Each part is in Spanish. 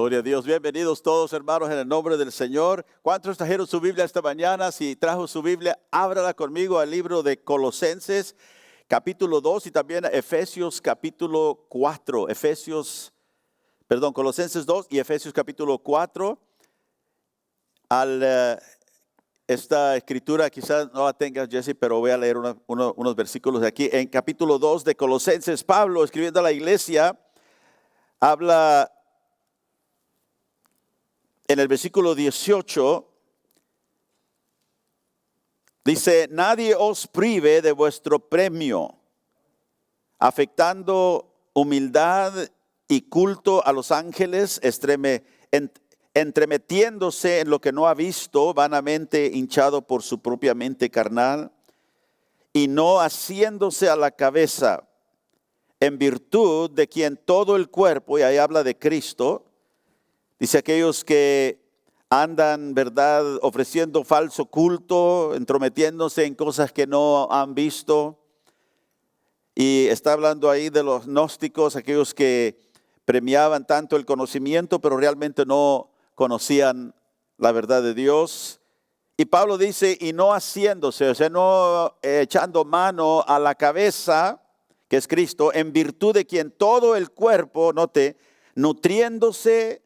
Gloria a Dios. Bienvenidos todos, hermanos, en el nombre del Señor. ¿Cuántos trajeron su Biblia esta mañana? Si trajo su Biblia, ábrala conmigo al libro de Colosenses, capítulo 2 y también Efesios, capítulo 4. Colosenses 2 y Efesios, capítulo 4. Esta escritura quizás no la tengas, Jesse, pero voy a leer unos versículos de aquí. En capítulo 2 de Colosenses, Pablo, escribiendo a la iglesia, habla en el versículo 18, dice: nadie os prive de vuestro premio, afectando humildad y culto a los ángeles, entremetiéndose en lo que no ha visto, vanamente hinchado por su propia mente carnal, y no haciéndose a la cabeza, en virtud de quien todo el cuerpo, y ahí habla de Cristo, dice aquellos que andan, ¿verdad?, ofreciendo falso culto, entrometiéndose en cosas que no han visto. Y está hablando ahí de los gnósticos, aquellos que premiaban tanto el conocimiento, pero realmente no conocían la verdad de Dios. Y Pablo dice, y no haciéndose, o sea, no echando mano a la cabeza, que es Cristo, en virtud de quien todo el cuerpo, note, nutriéndose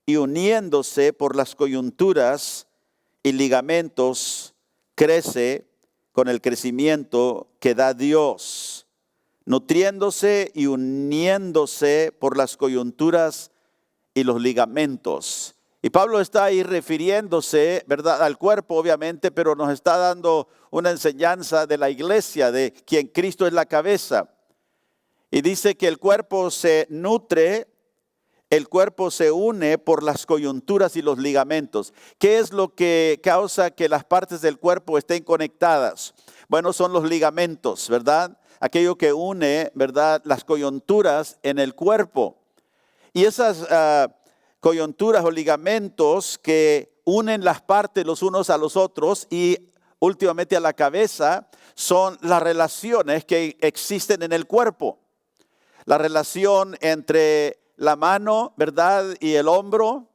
y uniéndose por las coyunturas y ligamentos, crece con el crecimiento que da Dios. Nutriéndose y uniéndose por las coyunturas y los ligamentos. Y Pablo está ahí refiriéndose, ¿verdad?, al cuerpo, obviamente, pero nos está dando una enseñanza de la iglesia, de quien Cristo es la cabeza. Y dice que el cuerpo se nutre, el cuerpo se une por las coyunturas y los ligamentos. ¿Qué es lo que causa que las partes del cuerpo estén conectadas? Bueno, son los ligamentos, ¿verdad? Aquello que une, ¿verdad?, las coyunturas en el cuerpo. Y esas coyunturas o ligamentos que unen las partes los unos a los otros y últimamente a la cabeza son las relaciones que existen en el cuerpo. La relación entre la mano, ¿verdad?, y el hombro,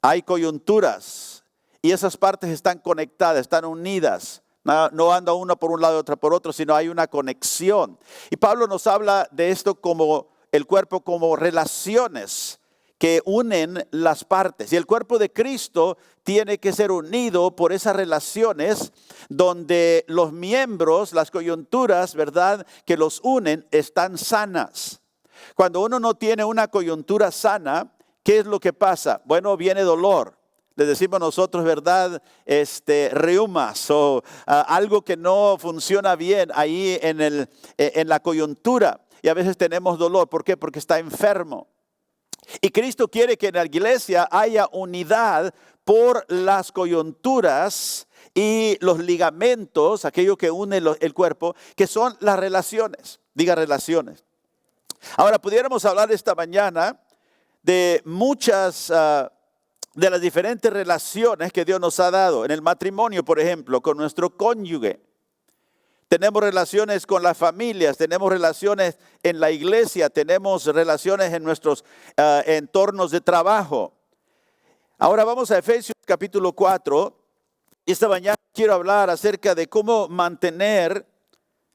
hay coyunturas y esas partes están conectadas, están unidas. No anda una por un lado y otra por otro, sino hay una conexión. Y Pablo nos habla de esto como el cuerpo, como relaciones que unen las partes. Y el cuerpo de Cristo tiene que ser unido por esas relaciones donde los miembros, las coyunturas, ¿verdad?, que los unen están sanas. Cuando uno no tiene una coyuntura sana, ¿qué es lo que pasa? Bueno, viene dolor. Le decimos nosotros, ¿verdad?, reumas o algo que no funciona bien ahí en la coyuntura. Y a veces tenemos dolor. ¿Por qué? Porque está enfermo. Y Cristo quiere que en la iglesia haya unidad por las coyunturas y los ligamentos, aquello que une el cuerpo, que son las relaciones. Diga relaciones. Ahora, pudiéramos hablar esta mañana de muchas de las diferentes relaciones que Dios nos ha dado. En el matrimonio, por ejemplo, con nuestro cónyuge. Tenemos relaciones con las familias, tenemos relaciones en la iglesia, tenemos relaciones en nuestros entornos de trabajo. Ahora vamos a Efesios capítulo 4. Esta mañana quiero hablar acerca de cómo mantener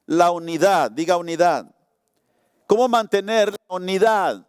la unidad. Diga unidad. ¿Cómo mantener la unidad?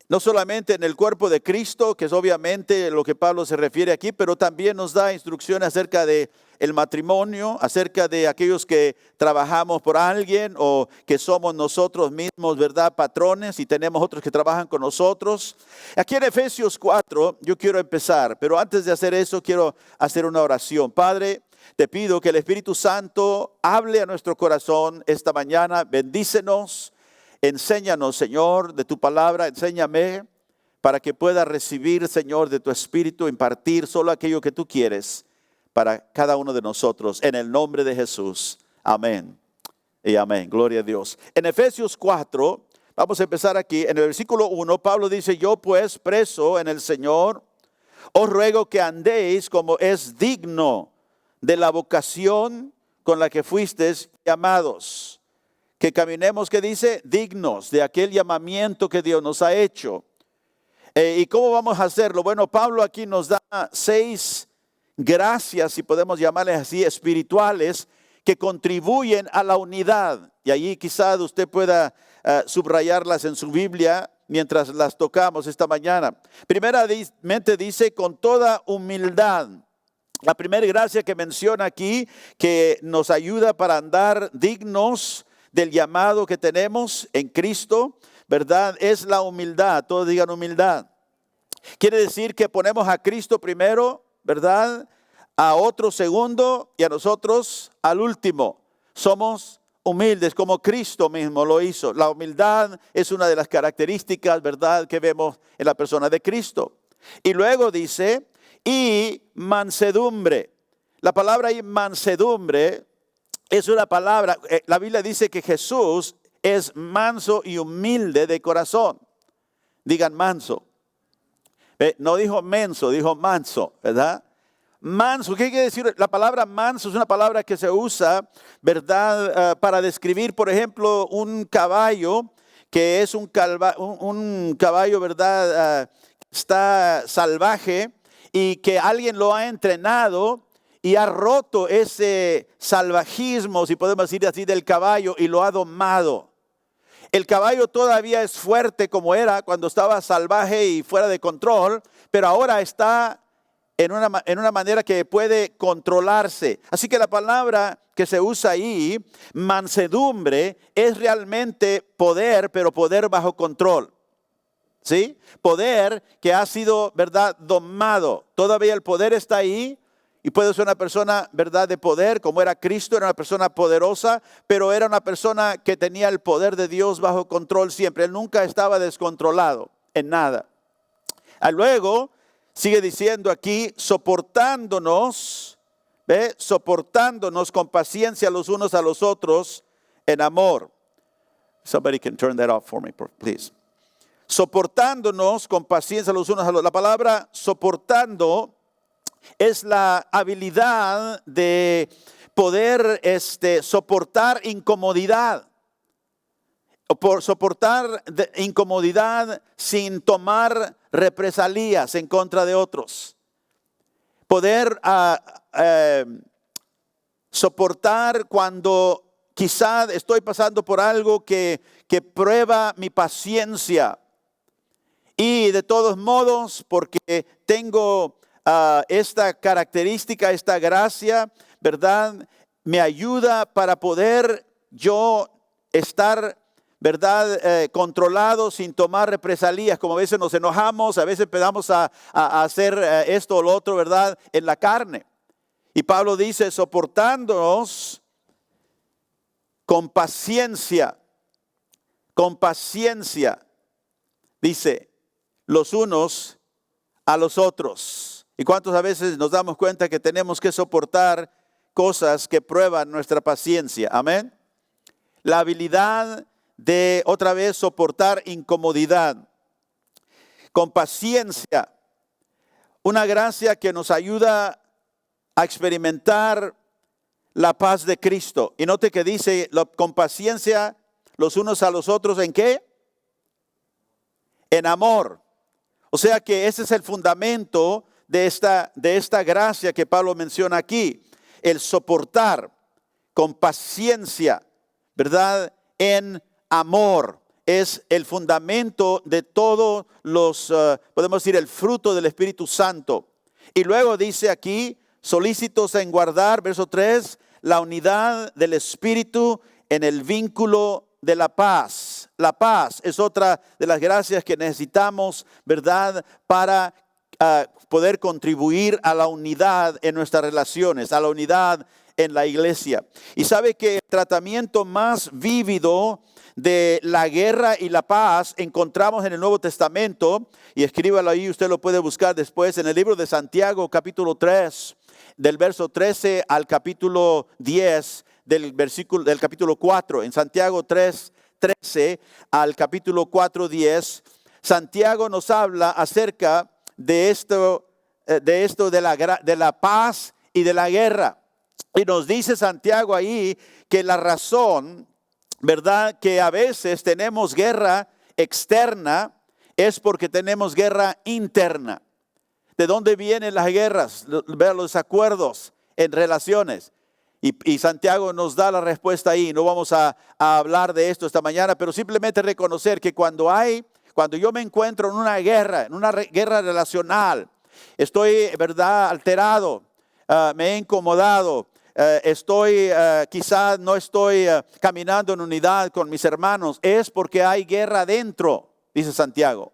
No solamente en el cuerpo de Cristo, que es obviamente lo que Pablo se refiere aquí, pero también nos da instrucciones acerca de el matrimonio, acerca de aquellos que trabajamos por alguien o que somos nosotros mismos, ¿verdad?, patrones, y tenemos otros que trabajan con nosotros. Aquí en Efesios 4 yo quiero empezar, pero antes de hacer eso quiero hacer una oración. Padre, te pido que el Espíritu Santo hable a nuestro corazón esta mañana, bendícenos. Enséñanos, Señor, de tu palabra, enséñame para que pueda recibir, Señor, de tu Espíritu, impartir solo aquello que tú quieres para cada uno de nosotros. En el nombre de Jesús. Amén y amén. Gloria a Dios. En Efesios 4, vamos a empezar aquí. En el versículo 1, Pablo dice: yo pues, preso en el Señor, os ruego que andéis como es digno de la vocación con la que fuisteis llamados. Que caminemos, que dice, dignos de aquel llamamiento que Dios nos ha hecho. ¿Y cómo vamos a hacerlo? Bueno, Pablo aquí nos da 6 gracias, si podemos llamarles así, espirituales, que contribuyen a la unidad. Y allí quizás usted pueda subrayarlas en su Biblia mientras las tocamos esta mañana. Primeramente dice con toda humildad. La primera gracia que menciona aquí, que nos ayuda para andar dignos del llamado que tenemos en Cristo, ¿verdad? Es la humildad. Todos digan humildad. Quiere decir que ponemos a Cristo primero, ¿verdad? A otro segundo y a nosotros al último. Somos humildes como Cristo mismo lo hizo. La humildad es una de las características, ¿verdad?, que vemos en la persona de Cristo. Y luego dice, y mansedumbre. La palabra ahí, mansedumbre, es una palabra, la Biblia dice que Jesús es manso y humilde de corazón. Digan manso. No dijo menso, dijo manso, ¿verdad? Manso, ¿qué quiere decir? La palabra manso es una palabra que se usa, ¿verdad? Para describir, por ejemplo, un caballo, que es un caballo, ¿verdad? Está salvaje y que alguien lo ha entrenado y ha roto ese salvajismo, si podemos decir así, del caballo y lo ha domado. El caballo todavía es fuerte como era cuando estaba salvaje y fuera de control, pero ahora está en una manera que puede controlarse. Así que la palabra que se usa ahí, mansedumbre, es realmente poder, pero poder bajo control. ¿Sí? Poder que ha sido, ¿verdad?, domado. Todavía el poder está ahí. Y puede ser una persona, ¿verdad?, de poder, como era Cristo, era una persona poderosa, pero era una persona que tenía el poder de Dios bajo control siempre. Él nunca estaba descontrolado en nada. Luego, sigue diciendo aquí, soportándonos, ¿ve? Soportándonos con paciencia los unos a los otros en amor. Somebody can turn that off for me, please. Soportándonos con paciencia los unos a los otros. La palabra soportando es la habilidad de poder soportar incomodidad. Por soportar incomodidad sin tomar represalias en contra de otros. Poder soportar cuando quizá estoy pasando por algo que prueba mi paciencia. Y de todos modos, porque tengo esta característica, esta gracia, ¿verdad?, me ayuda para poder yo estar, ¿verdad?, controlado sin tomar represalias. Como a veces nos enojamos, a veces empezamos a hacer esto o lo otro, ¿verdad?, en la carne. Y Pablo dice, soportándonos con paciencia, dice, los unos a los otros. ¿Y cuántos a veces nos damos cuenta que tenemos que soportar cosas que prueban nuestra paciencia? Amén. La habilidad de, otra vez, soportar incomodidad. Con paciencia. Una gracia que nos ayuda a experimentar la paz de Cristo. Y note que dice, con paciencia los unos a los otros, ¿en qué? En amor. O sea que ese es el fundamento de esta gracia que Pablo menciona aquí. El soportar con paciencia, ¿verdad?, en amor. Es el fundamento de todos los, podemos decir, el fruto del Espíritu Santo. Y luego dice aquí, solícitos en guardar, verso 3, la unidad del Espíritu en el vínculo de la paz. La paz es otra de las gracias que necesitamos, ¿verdad?, para poder contribuir a la unidad en nuestras relaciones, a la unidad en la iglesia. Y sabe que el tratamiento más vívido de la guerra y la paz encontramos en el Nuevo Testamento, y escríbalo ahí, usted lo puede buscar después, en el libro de Santiago, capítulo 3, del verso 13 al capítulo 10, del capítulo 4, en Santiago 3, 13 al capítulo 4, 10, Santiago nos habla acerca de esto de la paz y de la guerra. Y nos dice Santiago ahí que la razón, ¿verdad?, que a veces tenemos guerra externa es porque tenemos guerra interna. ¿De dónde vienen las guerras? Ver los desacuerdos en relaciones. Y Santiago nos da la respuesta ahí. No vamos a hablar de esto esta mañana, pero simplemente reconocer que cuando yo me encuentro en una guerra relacional, estoy, ¿verdad?, alterado, me he incomodado, quizás no estoy caminando en unidad con mis hermanos, es porque hay guerra adentro, dice Santiago.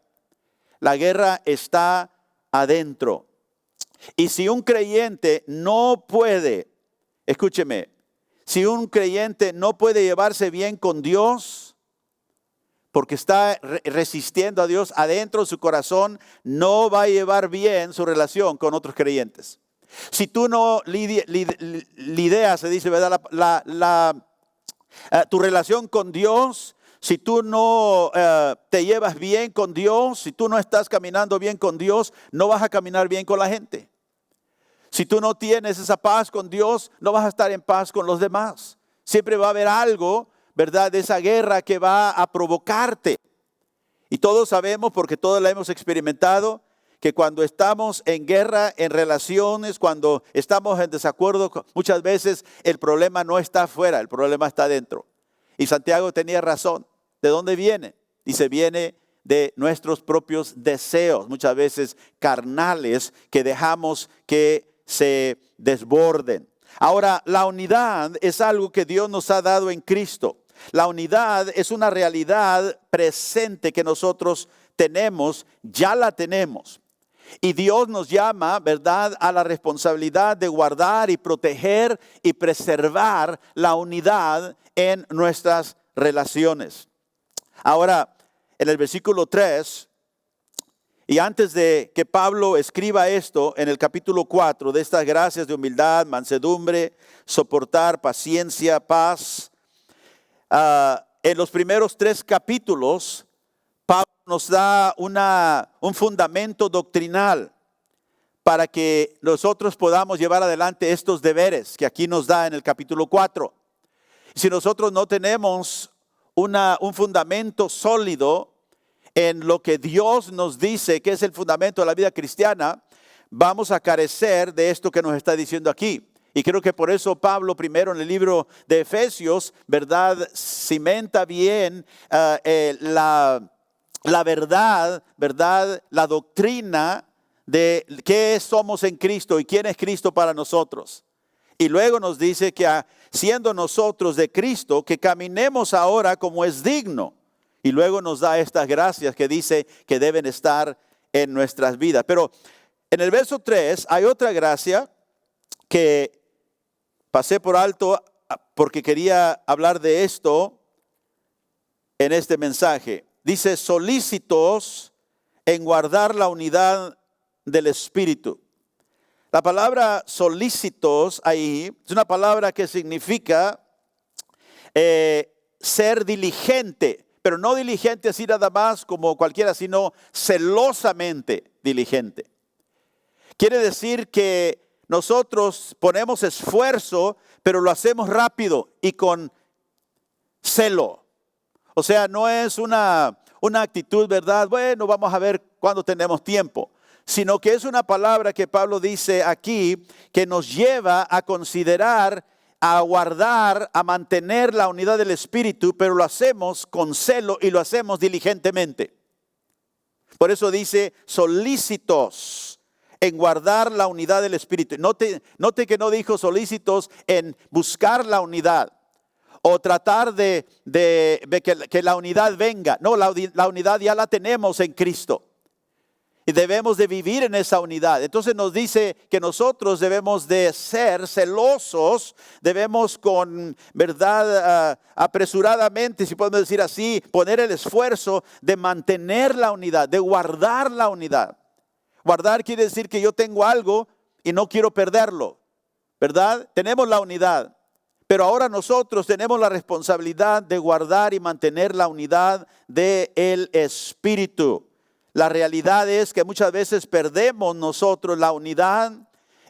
La guerra está adentro. Y si un creyente no puede, escúcheme, si un creyente no puede llevarse bien con Dios, porque está resistiendo a Dios adentro de su corazón, no va a llevar bien su relación con otros creyentes. Si tú no lidias, se dice, ¿verdad?, tu relación con Dios, si tú no te llevas bien con Dios, si tú no estás caminando bien con Dios, no vas a caminar bien con la gente. Si tú no tienes esa paz con Dios, no vas a estar en paz con los demás. Siempre va a haber algo, ¿verdad?, de esa guerra que va a provocarte. Y todos sabemos, porque todos la hemos experimentado, que cuando estamos en guerra, en relaciones, cuando estamos en desacuerdo, muchas veces el problema no está afuera, el problema está dentro. Y Santiago tenía razón. ¿De dónde viene? Dice, viene de nuestros propios deseos, muchas veces carnales, que dejamos que se desborden. Ahora, la unidad es algo que Dios nos ha dado en Cristo. La unidad es una realidad presente que nosotros tenemos, ya la tenemos. Y Dios nos llama, ¿verdad?, a la responsabilidad de guardar y proteger y preservar la unidad en nuestras relaciones. Ahora, en el versículo 3, y antes de que Pablo escriba esto en el capítulo 4, de estas gracias de humildad, mansedumbre, soportar, paciencia, paz, en los primeros 3 capítulos, Pablo nos da un fundamento doctrinal para que nosotros podamos llevar adelante estos deberes que aquí nos da en el capítulo 4. Si nosotros no tenemos un fundamento sólido en lo que Dios nos dice que es el fundamento de la vida cristiana, vamos a carecer de esto que nos está diciendo aquí. Y creo que por eso Pablo primero en el libro de Efesios, ¿verdad?, cimenta bien la verdad, ¿verdad?, la doctrina de qué somos en Cristo y quién es Cristo para nosotros. Y luego nos dice que siendo nosotros de Cristo, que caminemos ahora como es digno. Y luego nos da estas gracias que dice que deben estar en nuestras vidas. Pero en el verso 3 hay otra gracia que pasé por alto porque quería hablar de esto en este mensaje. Dice, solícitos en guardar la unidad del Espíritu. La palabra solícitos ahí es una palabra que significa ser diligente, pero no diligente así nada más como cualquiera, sino celosamente diligente. Quiere decir que nosotros ponemos esfuerzo, pero lo hacemos rápido y con celo. O sea, no es una actitud, ¿verdad? Bueno, vamos a ver cuándo tenemos tiempo. Sino que es una palabra que Pablo dice aquí que nos lleva a considerar, a guardar, a mantener la unidad del Espíritu, pero lo hacemos con celo y lo hacemos diligentemente. Por eso dice solícitos en guardar la unidad del Espíritu. Note que no dijo solícitos en buscar la unidad o tratar de que la unidad venga. No, la unidad ya la tenemos en Cristo. Y debemos de vivir en esa unidad. Entonces nos dice que nosotros debemos de ser celosos, debemos con verdad apresuradamente, si podemos decir así, poner el esfuerzo de mantener la unidad, de guardar la unidad. Guardar quiere decir que yo tengo algo y no quiero perderlo, ¿verdad? Tenemos la unidad, pero ahora nosotros tenemos la responsabilidad de guardar y mantener la unidad del Espíritu. La realidad es que muchas veces perdemos nosotros la unidad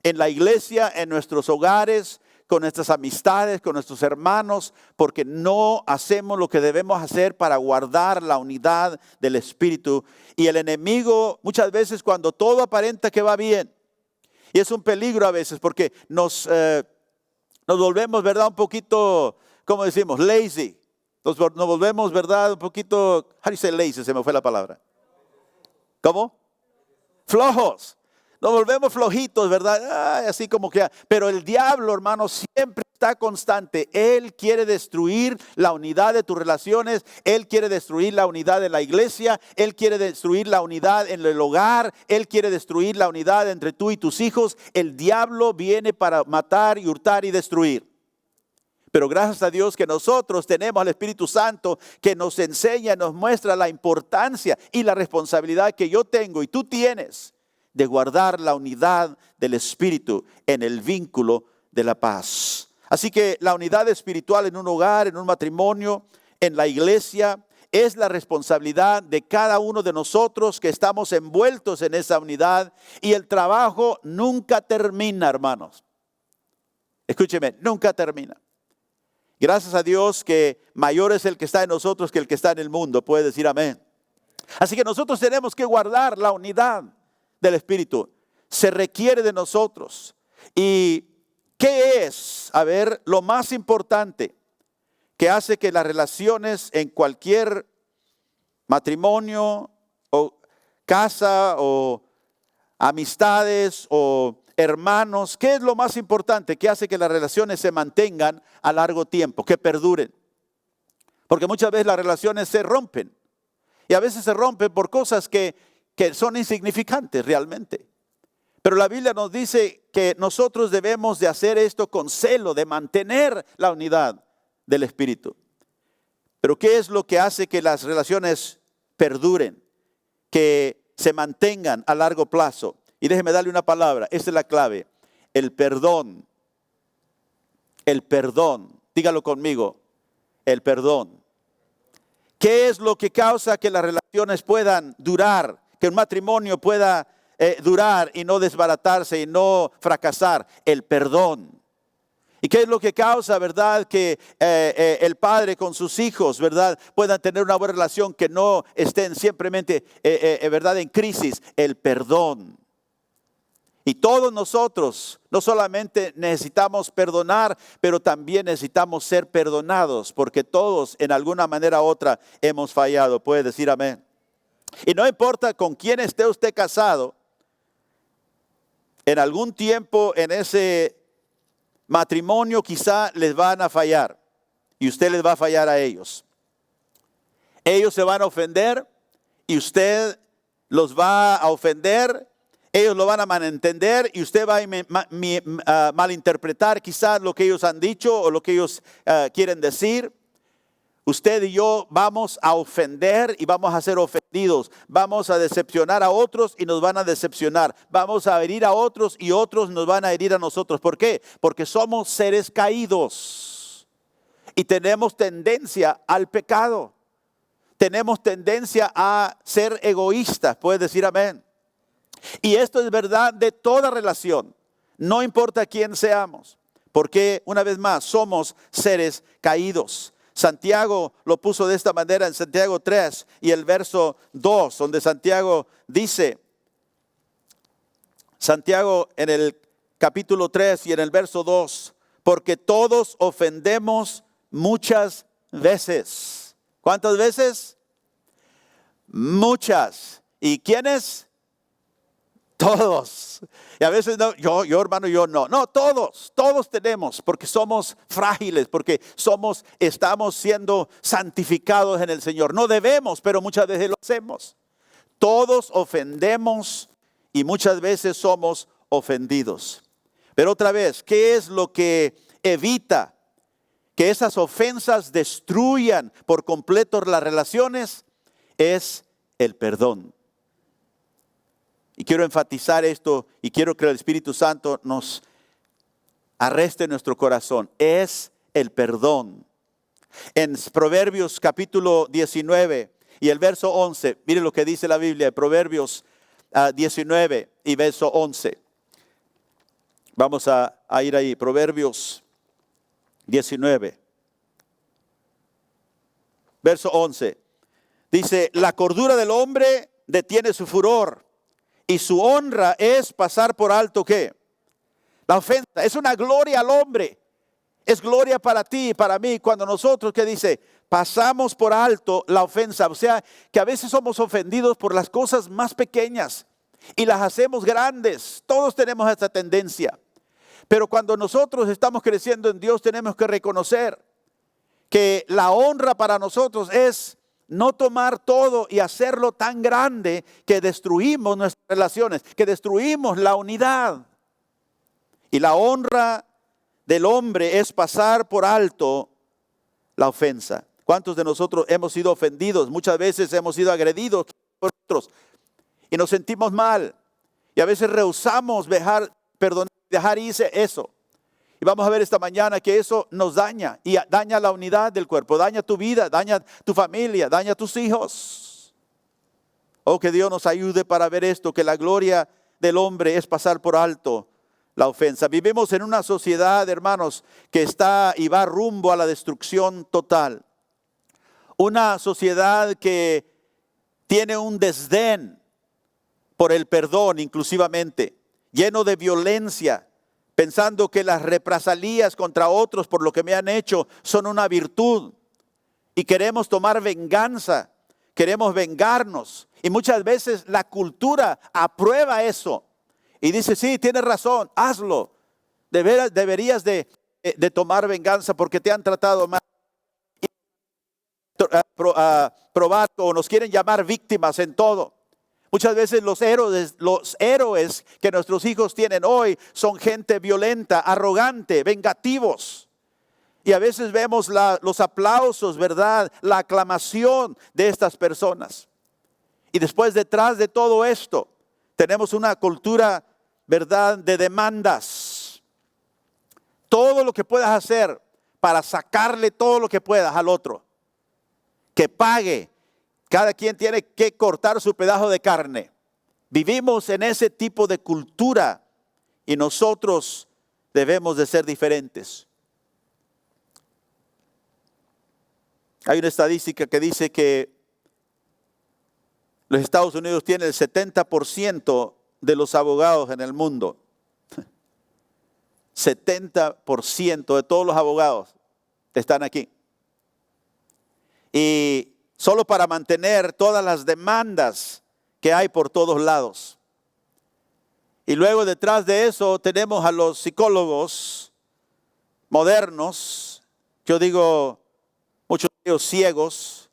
en la iglesia, en nuestros hogares, con nuestras amistades, con nuestros hermanos, porque no hacemos lo que debemos hacer para guardar la unidad del Espíritu. Y el enemigo muchas veces, cuando todo aparenta que va bien, y es un peligro a veces porque nos volvemos, ¿verdad? Un poquito, ¿cómo decimos? Lazy. Nos volvemos, ¿verdad? Un poquito, how do you say lazy? Se me fue la palabra. ¿Cómo? Flojos. Nos volvemos flojitos, ¿verdad? Ay, así como que. Pero el diablo, hermano, siempre está constante. Él quiere destruir la unidad de tus relaciones. Él quiere destruir la unidad de la iglesia. Él quiere destruir la unidad en el hogar. Él quiere destruir la unidad entre tú y tus hijos. El diablo viene para matar y hurtar y destruir. Pero gracias a Dios que nosotros tenemos al Espíritu Santo que nos enseña, nos muestra la importancia y la responsabilidad que yo tengo y tú tienes de guardar la unidad del Espíritu en el vínculo de la paz. Así que la unidad espiritual en un hogar, en un matrimonio, en la iglesia, es la responsabilidad de cada uno de nosotros que estamos envueltos en esa unidad. Y el trabajo nunca termina, hermanos. Escúcheme, nunca termina. Gracias a Dios que mayor es el que está en nosotros que el que está en el mundo. Puede decir amén. Así que nosotros tenemos que guardar la unidad del Espíritu. Se requiere de nosotros. ¿Y qué es? A ver, lo más importante que hace que las relaciones en cualquier matrimonio o casa o amistades o hermanos, ¿qué es lo más importante que hace que las relaciones se mantengan a largo tiempo, que perduren? Porque muchas veces las relaciones se rompen y a veces se rompen por cosas que son insignificantes realmente. Pero la Biblia nos dice que nosotros debemos de hacer esto con celo, de mantener la unidad del Espíritu. Pero ¿qué es lo que hace que las relaciones perduren, que se mantengan a largo plazo? Y déjeme darle una palabra, esta es la clave: el perdón. El perdón, dígalo conmigo, el perdón. ¿Qué es lo que causa que las relaciones puedan durar, que un matrimonio pueda durar y no desbaratarse y no fracasar? El perdón. ¿Y qué es lo que causa, verdad, que el padre con sus hijos, verdad, puedan tener una buena relación, que no estén simplemente, verdad, en crisis? El perdón. Y todos nosotros no solamente necesitamos perdonar, pero también necesitamos ser perdonados, porque todos en alguna manera u otra hemos fallado. Puede decir amén. Y no importa con quién esté usted casado, en algún tiempo en ese matrimonio quizá les van a fallar y usted les va a fallar a ellos. Ellos se van a ofender y usted los va a ofender. Ellos lo van a malentender y usted va a malinterpretar quizás lo que ellos han dicho o lo que ellos quieren decir. Usted y yo vamos a ofender y vamos a ser ofendidos. Vamos a decepcionar a otros y nos van a decepcionar. Vamos a herir a otros y otros nos van a herir a nosotros. ¿Por qué? Porque somos seres caídos y tenemos tendencia al pecado. Tenemos tendencia a ser egoístas. Puedes decir amén. Y esto es verdad de toda relación, no importa quién seamos, porque una vez más somos seres caídos. Santiago lo puso de esta manera en Santiago 3 y el verso 2, donde Santiago dice, Santiago en el capítulo 3 y en el verso 2, porque todos ofendemos muchas veces. ¿Cuántas veces? Muchas. ¿Y quiénes? Todos. Y a veces no, yo hermano, yo no. No, todos tenemos, porque somos frágiles, porque estamos siendo santificados en el Señor. No debemos, pero muchas veces lo hacemos. Todos ofendemos y muchas veces somos ofendidos. Pero otra vez, ¿qué es lo que evita que esas ofensas destruyan por completo las relaciones? Es el perdón. Y quiero enfatizar esto y quiero que el Espíritu Santo nos arreste nuestro corazón. Es el perdón. En Proverbios capítulo 19 y el verso 11, mire lo que dice la Biblia, Proverbios 19 y verso 11. Vamos a ir ahí, Proverbios 19. Verso 11. Dice, la cordura del hombre detiene su furor y su honra es pasar por alto, ¿qué? La ofensa. Es una gloria al hombre. Es gloria para ti y para mí cuando nosotros, ¿qué dice? Pasamos por alto la ofensa. O sea, que a veces somos ofendidos por las cosas más pequeñas y las hacemos grandes. Todos tenemos esta tendencia. Pero cuando nosotros estamos creciendo en Dios, tenemos que reconocer que la honra para nosotros es no tomar todo y hacerlo tan grande que destruimos nuestras relaciones, que destruimos la unidad. Y la honra del hombre es pasar por alto la ofensa. ¿Cuántos de nosotros hemos sido ofendidos? Muchas veces hemos sido agredidos por otros y nos sentimos mal. Y a veces rehusamos dejar irse eso. Y vamos a ver esta mañana que eso nos daña y daña la unidad del cuerpo, daña tu vida, daña tu familia, daña tus hijos. Oh, que Dios nos ayude para ver esto, que la gloria del hombre es pasar por alto la ofensa. Vivimos en una sociedad, hermanos, que está y va rumbo a la destrucción total. Una sociedad que tiene un desdén por el perdón inclusivamente, lleno de violencia, pensando que las represalias contra otros por lo que me han hecho son una virtud. Y queremos tomar venganza, queremos vengarnos. Y muchas veces la cultura aprueba eso. Y dice, sí, tienes razón, hazlo. Deberías de tomar venganza porque te han tratado mal. Probar o nos quieren llamar víctimas en todo. Muchas veces los héroes que nuestros hijos tienen hoy son gente violenta, arrogante, vengativos. Y a veces vemos los aplausos, ¿verdad? La aclamación de estas personas. Y después detrás de todo esto tenemos una cultura, ¿verdad?, de demandas. Todo lo que puedas hacer para sacarle todo lo que puedas al otro. Que pague. Cada quien tiene que cortar su pedazo de carne. Vivimos en ese tipo de cultura y nosotros debemos de ser diferentes. Hay una estadística que dice que los Estados Unidos tienen el 70% de los abogados en el mundo. 70% de todos los abogados están aquí. Y solo para mantener todas las demandas que hay por todos lados. Y luego detrás de eso tenemos a los psicólogos modernos, yo digo muchos de ellos ciegos,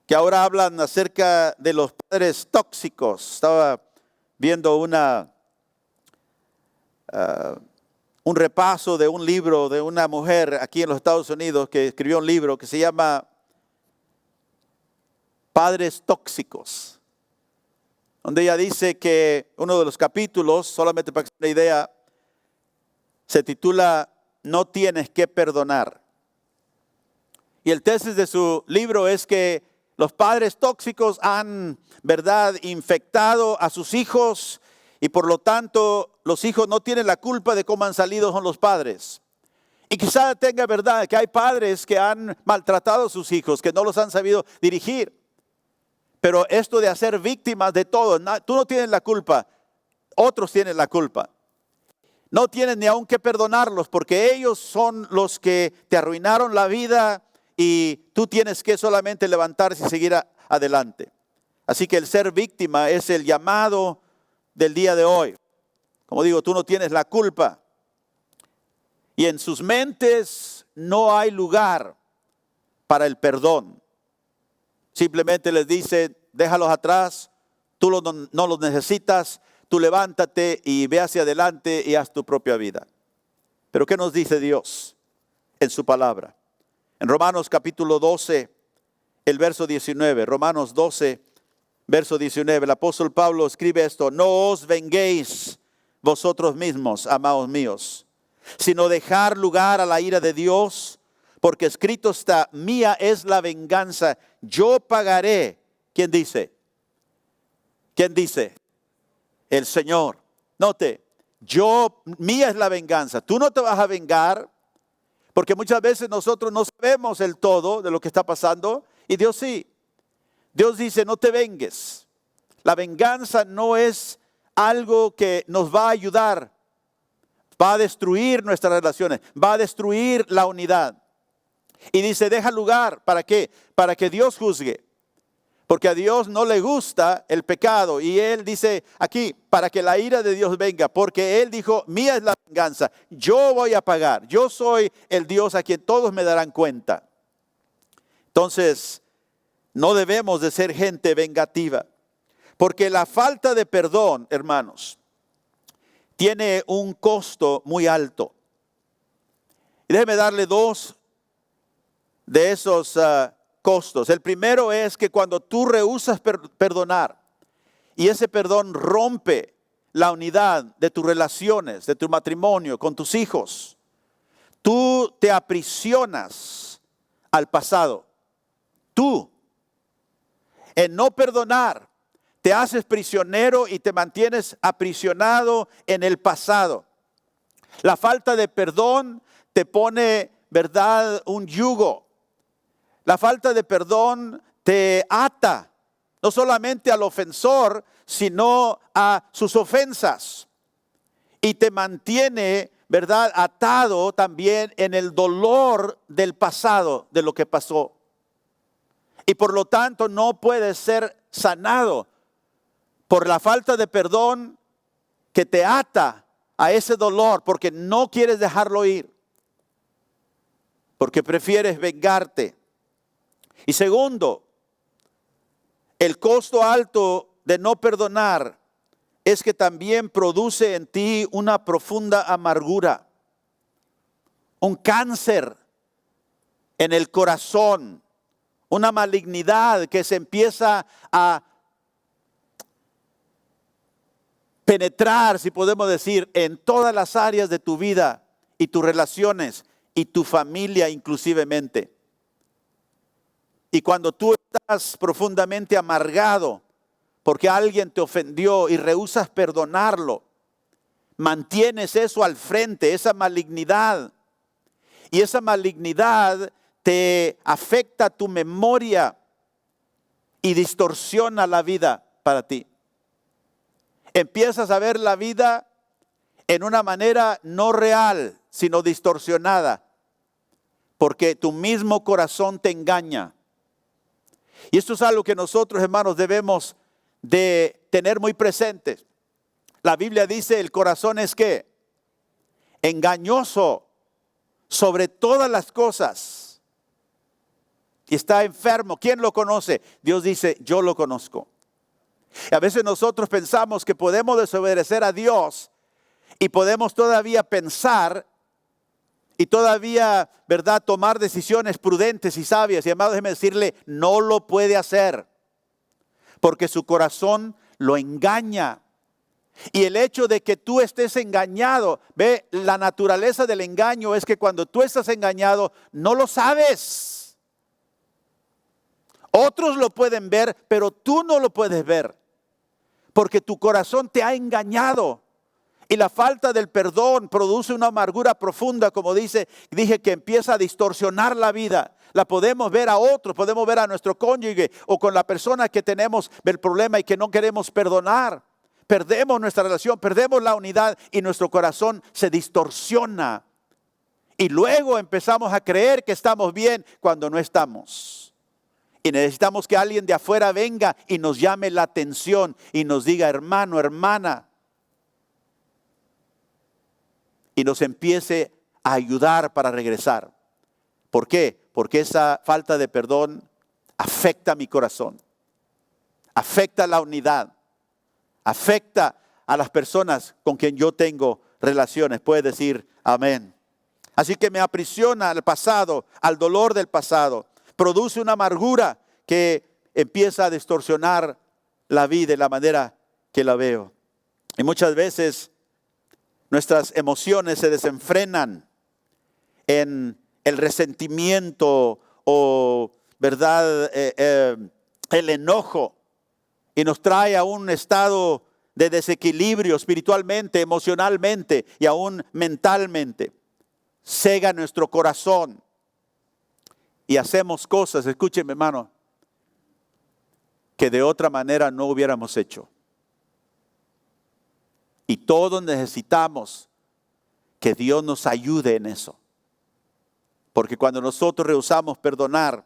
que ahora hablan acerca de los padres tóxicos. Estaba viendo un repaso de un libro de una mujer aquí en los Estados Unidos que escribió un libro que se llama Padres Tóxicos, donde ella dice que uno de los capítulos, solamente para que se den una idea, se titula No tienes que perdonar. Y el tesis de su libro es que los padres tóxicos han, ¿verdad?, infectado a sus hijos y por lo tanto los hijos no tienen la culpa de cómo han salido con los padres. Y quizá tenga verdad que hay padres que han maltratado a sus hijos, que no los han sabido dirigir. Pero esto de hacer víctimas de todo, tú no tienes la culpa, otros tienen la culpa. No tienes ni aún que perdonarlos porque ellos son los que te arruinaron la vida y tú tienes que solamente levantarse y seguir adelante. Así que el ser víctima es el llamado del día de hoy. Como digo, tú no tienes la culpa. Y en sus mentes no hay lugar para el perdón. Simplemente les dice, déjalos atrás, tú no los necesitas, tú levántate y ve hacia adelante y haz tu propia vida. Pero ¿qué nos dice Dios en su palabra? En Romanos capítulo 12, el verso 19, Romanos 12, verso 19, el apóstol Pablo escribe esto: no os venguéis vosotros mismos, amados míos, sino dejar lugar a la ira de Dios, porque escrito está, mía es la venganza, yo pagaré. ¿Quién dice? ¿Quién dice? El Señor. Note, mía es la venganza. Tú no te vas a vengar Porque muchas veces nosotros no sabemos el todo de lo que está pasando y Dios sí. Dios dice, no te vengues. La venganza no es algo que nos va a ayudar. Va a destruir nuestras relaciones, va a destruir la unidad. Y dice, deja lugar, ¿para qué? Para que Dios juzgue. Porque a Dios no le gusta el pecado. Y Él dice aquí, para que la ira de Dios venga. Porque Él dijo, mía es la venganza. Yo voy a pagar. Yo soy el Dios a quien todos me darán cuenta. Entonces, no debemos de ser gente vengativa. Porque la falta de perdón, hermanos, tiene un costo muy alto. Y déjeme darle dos de esos costos. El primero es que cuando tú rehusas perdonar y ese perdón rompe la unidad de tus relaciones, de tu matrimonio, con tus hijos, tú te aprisionas al pasado. Tú, en no perdonar, te haces prisionero y te mantienes aprisionado en el pasado. La falta de perdón te pone, ¿verdad?, un yugo. La falta de perdón te ata, no solamente al ofensor, sino a sus ofensas. Y te mantiene, ¿verdad?, atado también en el dolor del pasado, de lo que pasó. Y por lo tanto no puedes ser sanado por la falta de perdón que te ata a ese dolor, porque no quieres dejarlo ir, porque prefieres vengarte. Y segundo, el costo alto de no perdonar es que también produce en ti una profunda amargura, un cáncer en el corazón, una malignidad que se empieza a penetrar, si podemos decir, en todas las áreas de tu vida y tus relaciones y tu familia inclusivemente. Y cuando tú estás profundamente amargado porque alguien te ofendió y rehusas perdonarlo, mantienes eso al frente, esa malignidad. Y esa malignidad te afecta tu memoria y distorsiona la vida para ti. Empiezas a ver la vida en una manera no real, sino distorsionada, porque tu mismo corazón te engaña. Y esto es algo que nosotros, hermanos, debemos de tener muy presentes. La Biblia dice, el corazón es ¿qué? Engañoso sobre todas las cosas. Y está enfermo. ¿Quién lo conoce? Dios dice, yo lo conozco. Y a veces nosotros pensamos que podemos desobedecer a Dios y podemos todavía pensar y todavía, ¿verdad?, tomar decisiones prudentes y sabias. Y amado, déjeme decirle, no lo puede hacer porque su corazón lo engaña. Y el hecho de que tú estés engañado, ve, la naturaleza del engaño es que cuando tú estás engañado no lo sabes. Otros lo pueden ver, pero tú no lo puedes ver, porque tu corazón te ha engañado. Y la falta del perdón produce una amargura profunda, como dije, que empieza a distorsionar la vida. La podemos ver a otros, podemos ver a nuestro cónyuge o con la persona que tenemos el problema y que no queremos perdonar. Perdemos nuestra relación, perdemos la unidad y nuestro corazón se distorsiona. Y luego empezamos a creer que estamos bien cuando no estamos. Y necesitamos que alguien de afuera venga y nos llame la atención y nos diga, hermano, hermana, y nos empiece a ayudar para regresar. ¿Por qué? Porque esa falta de perdón afecta mi corazón, afecta la unidad, afecta a las personas con quien yo tengo relaciones. Puede decir amén. Así que me aprisiona al pasado, al dolor del pasado. Produce una amargura que empieza a distorsionar la vida de la manera que la veo. Y muchas veces nuestras emociones se desenfrenan en el resentimiento o, ¿verdad?, el enojo, y nos trae a un estado de desequilibrio espiritualmente, emocionalmente y aún mentalmente. cega nuestro corazón y hacemos cosas, escúcheme hermano, que de otra manera no hubiéramos hecho. Y todos necesitamos que Dios nos ayude en eso. Porque cuando nosotros rehusamos perdonar,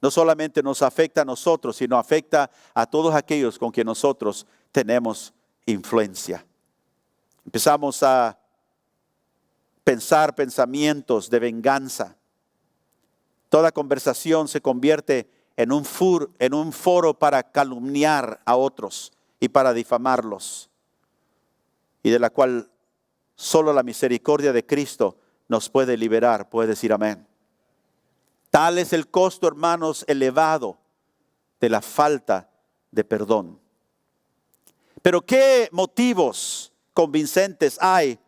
no solamente nos afecta a nosotros, sino afecta a todos aquellos con quien nosotros tenemos influencia. Empezamos a pensar pensamientos de venganza. Toda conversación se convierte en un foro para calumniar a otros y para difamarlos. Y de la cual solo la misericordia de Cristo nos puede liberar. Puede decir amén. Tal es el costo, hermanos, elevado de la falta de perdón. Pero ¿qué motivos convincentes hay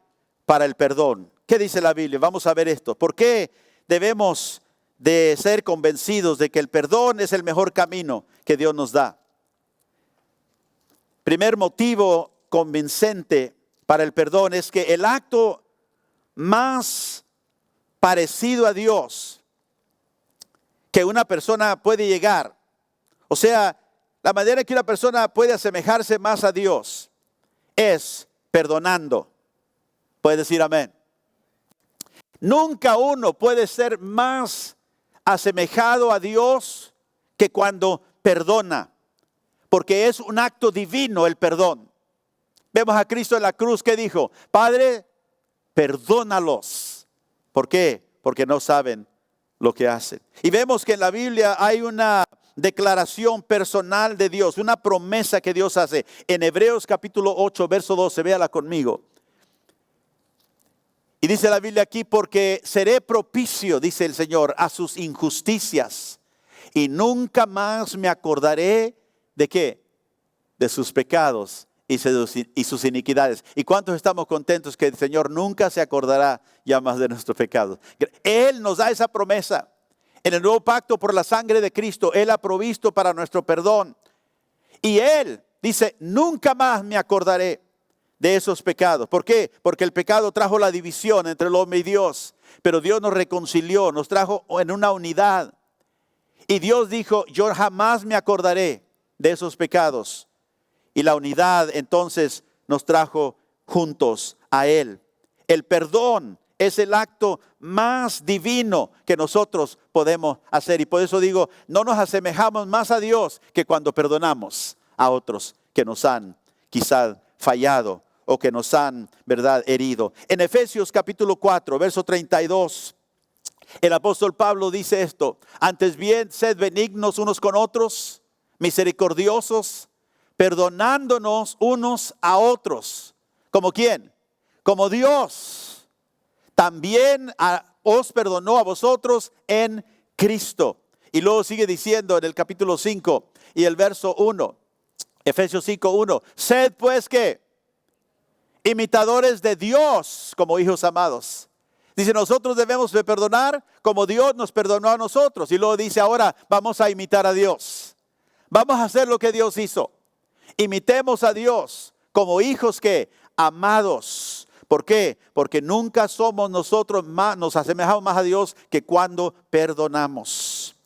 para el perdón? ¿Qué dice la Biblia? Vamos a ver esto. ¿Por qué debemos de ser convencidos de que el perdón es el mejor camino que Dios nos da? Primer motivo convincente para el perdón es que el acto más parecido a Dios que una persona puede llegar, o sea, la manera en que una persona puede asemejarse más a Dios es perdonando. Puede decir amén. Nunca uno puede ser más asemejado a Dios que cuando perdona, porque es un acto divino el perdón. Vemos a Cristo en la cruz que dijo, Padre, perdónalos. ¿Por qué? Porque no saben lo que hacen. Y vemos que en la Biblia hay una declaración personal de Dios, una promesa que Dios hace. En Hebreos capítulo 8, verso 12, véala conmigo. Y dice la Biblia aquí, porque seré propicio, dice el Señor, a sus injusticias. Y nunca más me acordaré de ¿qué? De sus pecados y sus iniquidades. ¿Y cuántos estamos contentos que el Señor nunca se acordará ya más de nuestros pecados? Él nos da esa promesa. En el nuevo pacto por la sangre de Cristo, Él ha provisto para nuestro perdón. Y Él dice, nunca más me acordaré de esos pecados. ¿Por qué? Porque el pecado trajo la división entre el hombre y Dios. Pero Dios nos reconcilió, nos trajo en una unidad. Y Dios dijo, yo jamás me acordaré de esos pecados. Y la unidad entonces nos trajo juntos a Él. El perdón es el acto más divino que nosotros podemos hacer. Y por eso digo, no nos asemejamos más a Dios que cuando perdonamos a otros que nos han quizás fallado o que nos han, ¿verdad?, herido. En Efesios capítulo 4, verso 32, el apóstol Pablo dice esto: antes bien, sed benignos unos con otros, misericordiosos, perdonándonos unos a otros. ¿Como quién? Como Dios también os perdonó a vosotros en Cristo. Y luego sigue diciendo en el capítulo 5 y el verso 1, Efesios 5, 1, sed pues ¿qué? Imitadores de Dios como hijos amados. Dice, nosotros debemos de perdonar como Dios nos perdonó a nosotros. Y luego dice, ahora vamos a imitar a Dios. Vamos a hacer lo que Dios hizo. Imitemos a Dios como hijos que amados. ¿Por qué? Porque nunca somos nosotros más, nos asemejamos más a Dios que cuando perdonamos.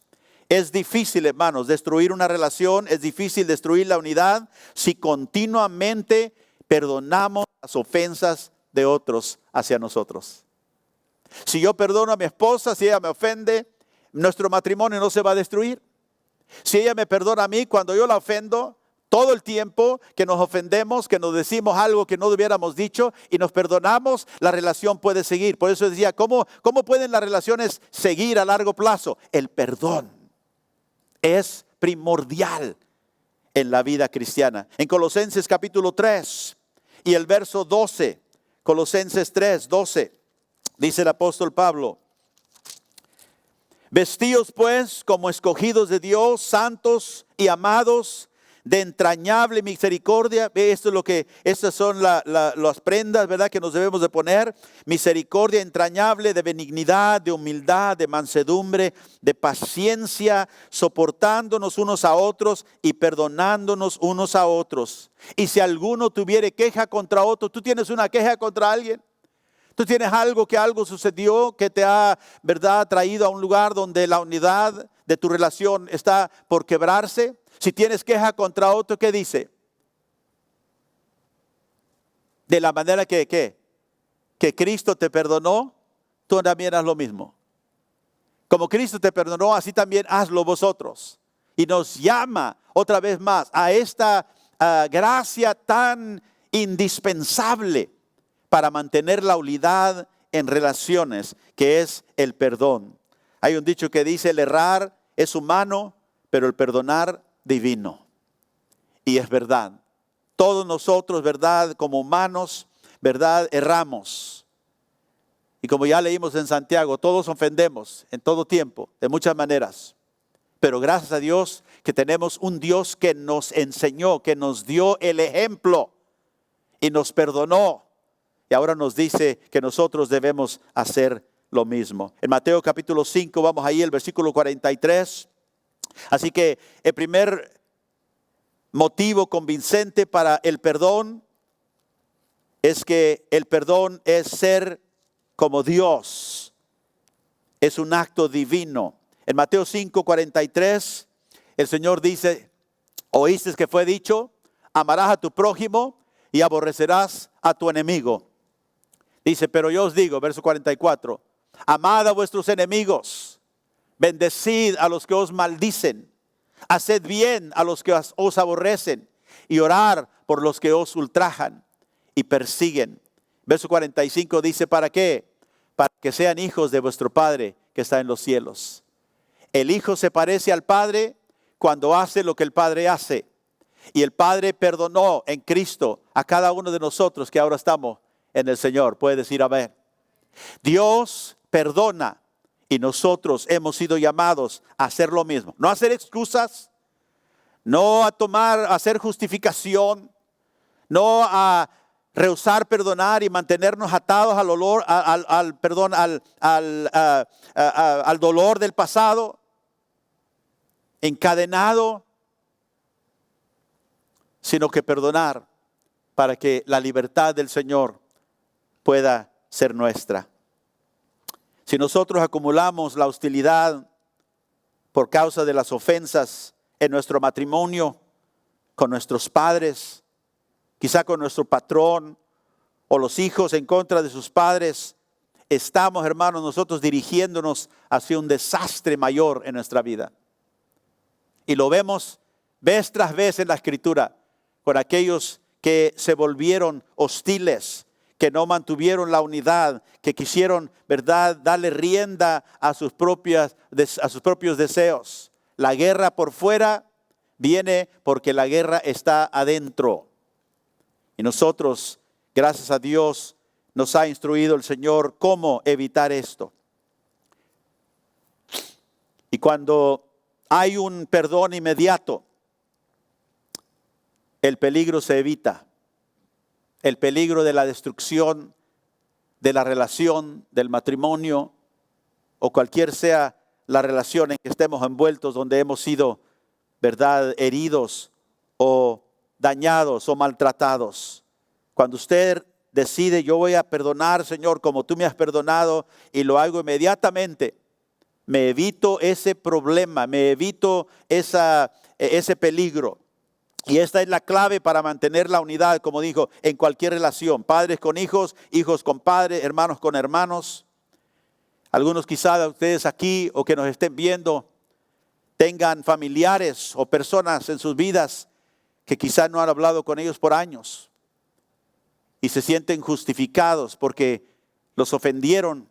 Es difícil, hermanos, destruir una relación, es difícil destruir la unidad si continuamente perdonamos las ofensas de otros hacia nosotros. Si yo perdono a mi esposa, si ella me ofende, nuestro matrimonio no se va a destruir. Si ella me perdona a mí cuando yo la ofendo, todo el tiempo que nos ofendemos, que nos decimos algo que no hubiéramos dicho y nos perdonamos, la relación puede seguir. Por eso decía, ¿cómo pueden las relaciones seguir a largo plazo? El perdón es primordial en la vida cristiana. En Colosenses capítulo 3 y el verso 12, Colosenses 3, 12, dice el apóstol Pablo, vestíos pues como escogidos de Dios, santos y amados, de entrañable misericordia. Estas son las prendas, ¿verdad?, que nos debemos de poner. Misericordia entrañable, de benignidad, de humildad, de mansedumbre, de paciencia, soportándonos unos a otros y perdonándonos unos a otros. Y si alguno tuviere queja contra otro, ¿tú tienes una queja contra alguien? Tú tienes algo sucedió que te ha, ¿verdad?, traído a un lugar donde la unidad de tu relación está por quebrarse. Si tienes queja contra otro, ¿qué dice? De la manera que Cristo te perdonó, tú también haz lo mismo. Como Cristo te perdonó, así también hazlo vosotros. Y nos llama otra vez más a esta gracia tan indispensable para mantener la unidad en relaciones, que es el perdón. Hay un dicho que dice, el errar es humano, pero el perdonar divino. Y es verdad. Todos nosotros, ¿verdad?, como humanos, ¿verdad?, erramos. Y como ya leímos en Santiago, todos ofendemos en todo tiempo, de muchas maneras. Pero gracias a Dios que tenemos un Dios que nos enseñó, que nos dio el ejemplo y nos perdonó. Y ahora nos dice que nosotros debemos hacer lo mismo. En Mateo capítulo 5, vamos ahí, el versículo 43. Así que el primer motivo convincente para el perdón es que el perdón es ser como Dios. Es un acto divino. En Mateo 5, 43, el Señor dice, oíste que fue dicho, amarás a tu prójimo y aborrecerás a tu enemigo. Dice, pero yo os digo, verso 44, amad a vuestros enemigos, bendecid a los que os maldicen, haced bien a los que os aborrecen y orar por los que os ultrajan y persiguen. Verso 45 dice, ¿para qué? Para que sean hijos de vuestro Padre que está en los cielos. El Hijo se parece al Padre cuando hace lo que el Padre hace. Y el Padre perdonó en Cristo a cada uno de nosotros que ahora estamos en el Señor. Puede decir amén. Dios perdona y nosotros hemos sido llamados a hacer lo mismo. No a hacer excusas, no a hacer justificación, no a rehusar perdonar y mantenernos atados al dolor del pasado, encadenado, sino que perdonar para que la libertad del Señor pueda ser nuestra. Si nosotros acumulamos la hostilidad por causa de las ofensas en nuestro matrimonio, con nuestros padres, quizá con nuestro patrón o los hijos en contra de sus padres, estamos, hermanos, nosotros dirigiéndonos hacia un desastre mayor en nuestra vida. Y lo vemos vez tras vez en la Escritura, con aquellos que se volvieron hostiles, que no mantuvieron la unidad, que quisieron, ¿verdad?, darle rienda a sus propios deseos. La guerra por fuera viene porque la guerra está adentro. Y nosotros, gracias a Dios, nos ha instruido el Señor cómo evitar esto. Y cuando hay un perdón inmediato, el peligro se evita. El peligro de la destrucción de la relación, del matrimonio, o cualquier sea la relación en que estemos envueltos, donde hemos sido, ¿verdad?, heridos o dañados o maltratados. Cuando usted decide, yo voy a perdonar, Señor, como tú me has perdonado, y lo hago inmediatamente, me evito ese problema, me evito ese peligro. Y esta es la clave para mantener la unidad, como dijo, en cualquier relación. Padres con hijos, hijos con padres, hermanos con hermanos. Algunos quizás de ustedes aquí o que nos estén viendo tengan familiares o personas en sus vidas que quizás no han hablado con ellos por años. Y se sienten justificados porque los ofendieron.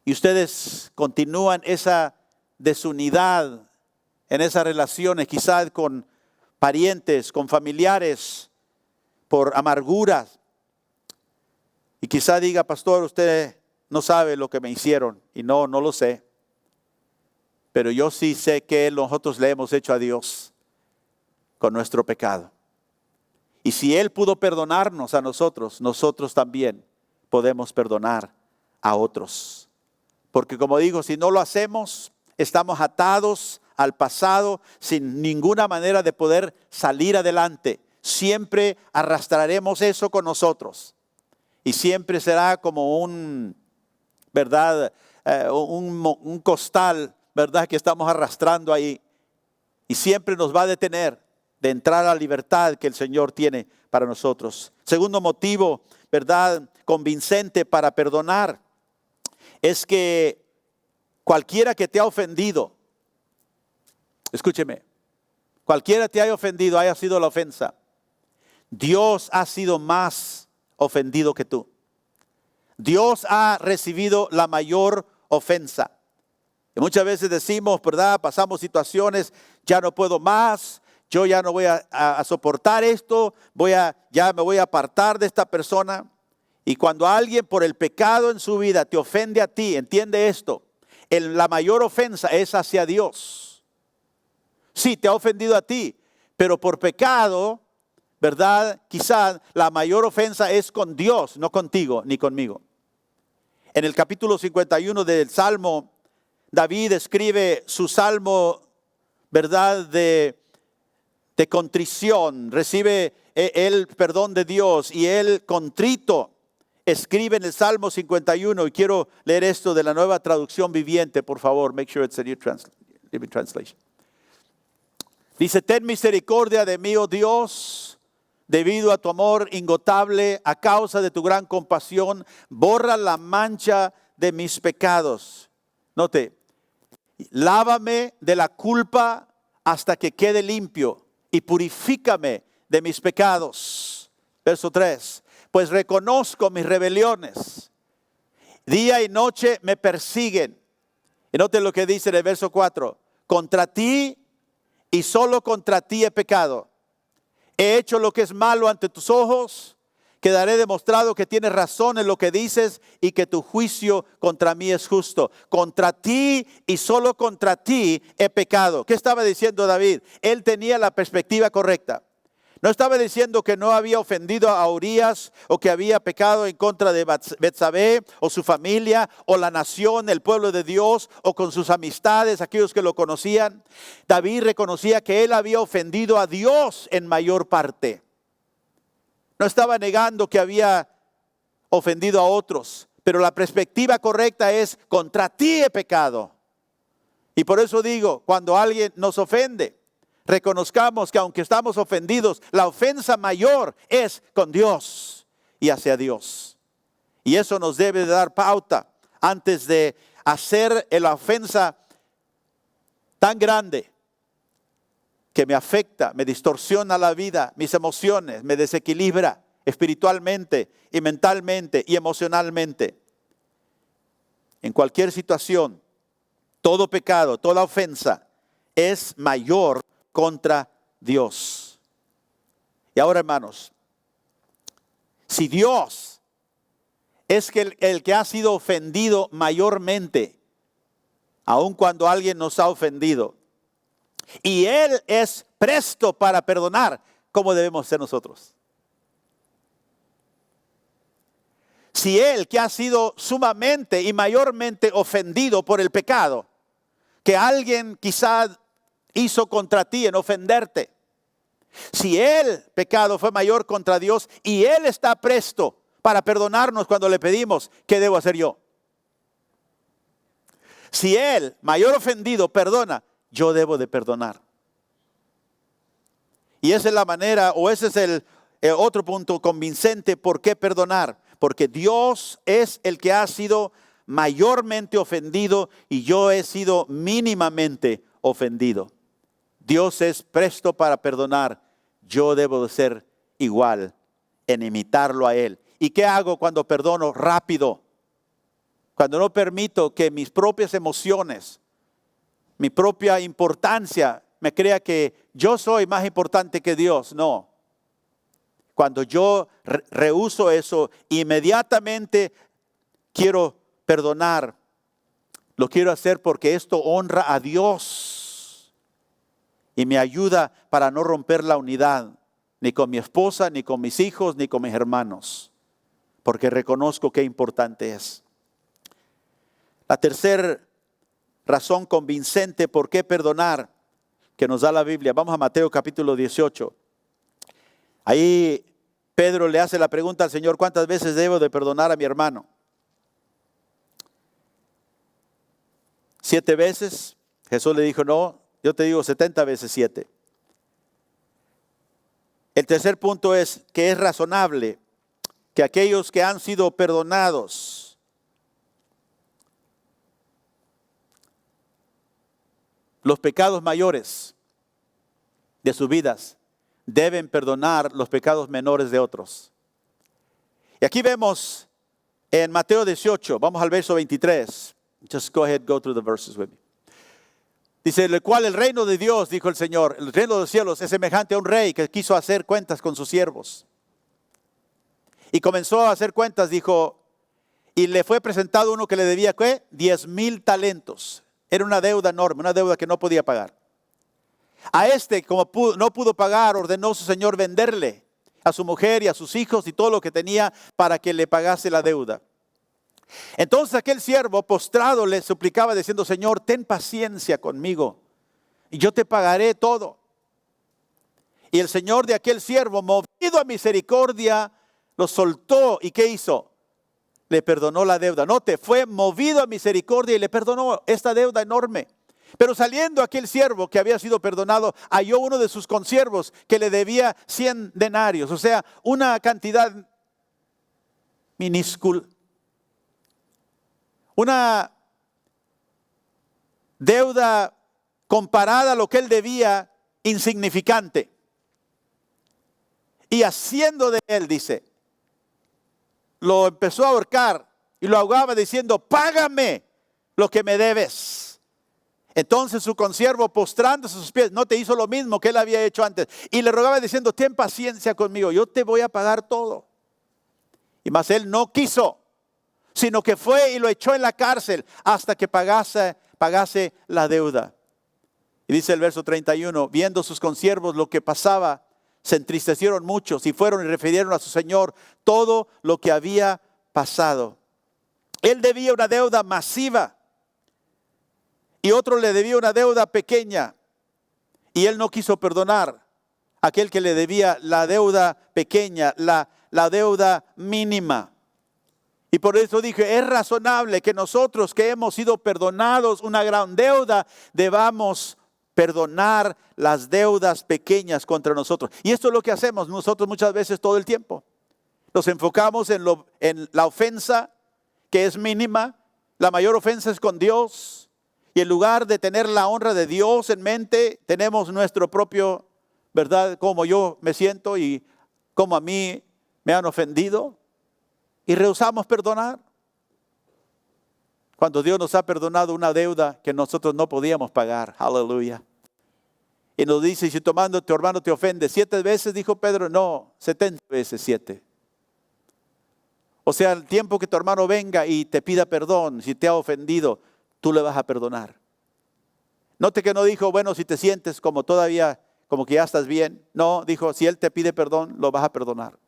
Y ustedes continúan esa desunidad en esas relaciones, quizás con parientes, con familiares, por amarguras. Y quizá diga, pastor, usted no sabe lo que me hicieron. Y no lo sé. Pero yo sí sé que nosotros le hemos hecho a Dios con nuestro pecado. Y si Él pudo perdonarnos a nosotros, nosotros también podemos perdonar a otros. Porque como digo, si no lo hacemos, estamos atados al pasado sin ninguna manera de poder salir adelante. Siempre arrastraremos eso con nosotros. y siempre será como ¿verdad? Un costal, ¿verdad? Que estamos arrastrando ahí. Y siempre nos va a detener de entrar a la libertad que el Señor tiene para nosotros. Segundo motivo, ¿verdad? Convincente para perdonar es que cualquiera que te ha ofendido, escúcheme, cualquiera te haya ofendido, haya sido la ofensa, Dios ha sido más ofendido que tú. Dios ha recibido la mayor ofensa. Y muchas veces decimos, ¿verdad? Pasamos situaciones, ya no puedo más, yo ya no voy a soportar esto, ya me voy a apartar de esta persona. Y cuando alguien por el pecado en su vida te ofende a ti, entiende esto, la mayor ofensa es hacia Dios. Sí, te ha ofendido a ti, pero por pecado, ¿verdad? Quizás la mayor ofensa es con Dios, no contigo ni conmigo. En el capítulo 51 del Salmo, David escribe su salmo, ¿verdad? De contrición. Recibe el perdón de Dios y él contrito escribe en el Salmo 51. Y quiero leer esto de la Nueva Traducción Viviente, por favor. Make sure it's a New Living Translation. Dice, ten misericordia de mí, oh Dios, debido a tu amor ingotable, a causa de tu gran compasión, borra la mancha de mis pecados. Note, lávame de la culpa hasta que quede limpio y purifícame de mis pecados. Verso 3, pues reconozco mis rebeliones, día y noche me persiguen. Y note lo que dice en el verso 4, contra ti y solo contra ti he pecado. He hecho lo que es malo ante tus ojos. Quedaré demostrado que tienes razón en lo que dices y que tu juicio contra mí es justo. Contra ti y solo contra ti he pecado. ¿Qué estaba diciendo David? Él tenía la perspectiva correcta. No estaba diciendo que no había ofendido a Urías o que había pecado en contra de Betsabé o su familia o la nación, el pueblo de Dios o con sus amistades, aquellos que lo conocían. David reconocía que él había ofendido a Dios en mayor parte. No estaba negando que había ofendido a otros, pero la perspectiva correcta es contra ti he pecado. Y por eso digo, cuando alguien nos ofende, reconozcamos que aunque estamos ofendidos, la ofensa mayor es con Dios y hacia Dios. Y eso nos debe de dar pauta antes de hacer la ofensa tan grande que me afecta, me distorsiona la vida, mis emociones, me desequilibra espiritualmente y mentalmente y emocionalmente. En cualquier situación, todo pecado, toda ofensa es mayor contra Dios. Y ahora, hermanos, si Dios es el que ha sido ofendido mayormente, aun cuando alguien nos ha ofendido, y Él es presto para perdonar, ¿cómo debemos ser nosotros? Si Él, que ha sido sumamente y mayormente ofendido por el pecado, que alguien quizás hizo contra ti en ofenderte, si el pecado fue mayor contra Dios y Él está presto para perdonarnos cuando le pedimos, ¿qué debo hacer yo? Si Él, mayor ofendido, perdona, yo debo de perdonar. Y esa es la manera, o ese es el otro punto convincente, ¿por qué perdonar? Porque Dios es el que ha sido mayormente ofendido y yo he sido mínimamente ofendido. Dios es presto para perdonar, yo debo de ser igual en imitarlo a Él. ¿Y qué hago cuando perdono? Rápido. Cuando no permito que mis propias emociones, mi propia importancia me crea que yo soy más importante que Dios. No. Cuando yo rehúso eso, inmediatamente quiero perdonar. Lo quiero hacer porque esto honra a Dios y me ayuda para no romper la unidad, ni con mi esposa, ni con mis hijos, ni con mis hermanos, porque reconozco qué importante es. La tercera razón convincente por qué perdonar que nos da la Biblia. Vamos a Mateo capítulo 18. Ahí Pedro le hace la pregunta al Señor, ¿cuántas veces debo de perdonar a mi hermano? 7 veces. Jesús le dijo, no, yo te digo 70 veces 7. El tercer punto es que es razonable que aquellos que han sido perdonados los pecados mayores de sus vidas deben perdonar los pecados menores de otros. Y aquí vemos en Mateo 18, vamos al verso 23. Just go ahead, go through the verses with me. Dice, el cual el reino de Dios, dijo el Señor, el reino de los cielos es semejante a un rey que quiso hacer cuentas con sus siervos. Y comenzó a hacer cuentas, dijo, y le fue presentado uno que le debía, ¿qué? 10,000 talentos. Era una deuda enorme, una deuda que no podía pagar. A este, como no pudo pagar, ordenó su señor venderle a su mujer y a sus hijos y todo lo que tenía para que le pagase la deuda. Entonces aquel siervo postrado le suplicaba diciendo, Señor, ten paciencia conmigo y yo te pagaré todo. Y el señor de aquel siervo, movido a misericordia, lo soltó. ¿Y qué hizo? Le perdonó la deuda. Note, fue movido a misericordia y le perdonó esta deuda enorme. Pero saliendo aquel siervo que había sido perdonado, halló uno de sus consiervos que le debía 100 denarios, o sea, una cantidad minúscula. Una deuda comparada a lo que él debía, insignificante. Y haciendo de él, dice, lo empezó a ahorcar y lo ahogaba diciendo, págame lo que me debes. Entonces su consiervo, postrándose a sus pies, no te hizo lo mismo que él había hecho antes. Y le rogaba diciendo, ten paciencia conmigo, yo te voy a pagar todo. Y más él no quiso, sino que fue y lo echó en la cárcel hasta que pagase la deuda. Y dice el verso 31, viendo sus consiervos lo que pasaba, se entristecieron muchos y fueron y refirieron a su señor todo lo que había pasado. Él debía una deuda masiva y otro le debía una deuda pequeña. Y él no quiso perdonar a aquel que le debía la deuda pequeña, la deuda mínima. Y por eso dije, es razonable que nosotros que hemos sido perdonados una gran deuda, debamos perdonar las deudas pequeñas contra nosotros. Y esto es lo que hacemos nosotros muchas veces todo el tiempo. Nos enfocamos en la ofensa que es mínima. La mayor ofensa es con Dios. Y en lugar de tener la honra de Dios en mente, tenemos nuestro propio, ¿verdad? Cómo yo me siento y cómo a mí me han ofendido. Y rehusamos perdonar. Cuando Dios nos ha perdonado una deuda que nosotros no podíamos pagar. Aleluya. Y nos dice, si tu hermano te ofende 7 veces, dijo Pedro, no, 70 veces 7. O sea, el tiempo que tu hermano venga y te pida perdón, si te ha ofendido, tú le vas a perdonar. Note que no dijo, bueno, si te sientes como todavía, como que ya estás bien. No, dijo, si él te pide perdón, lo vas a perdonar.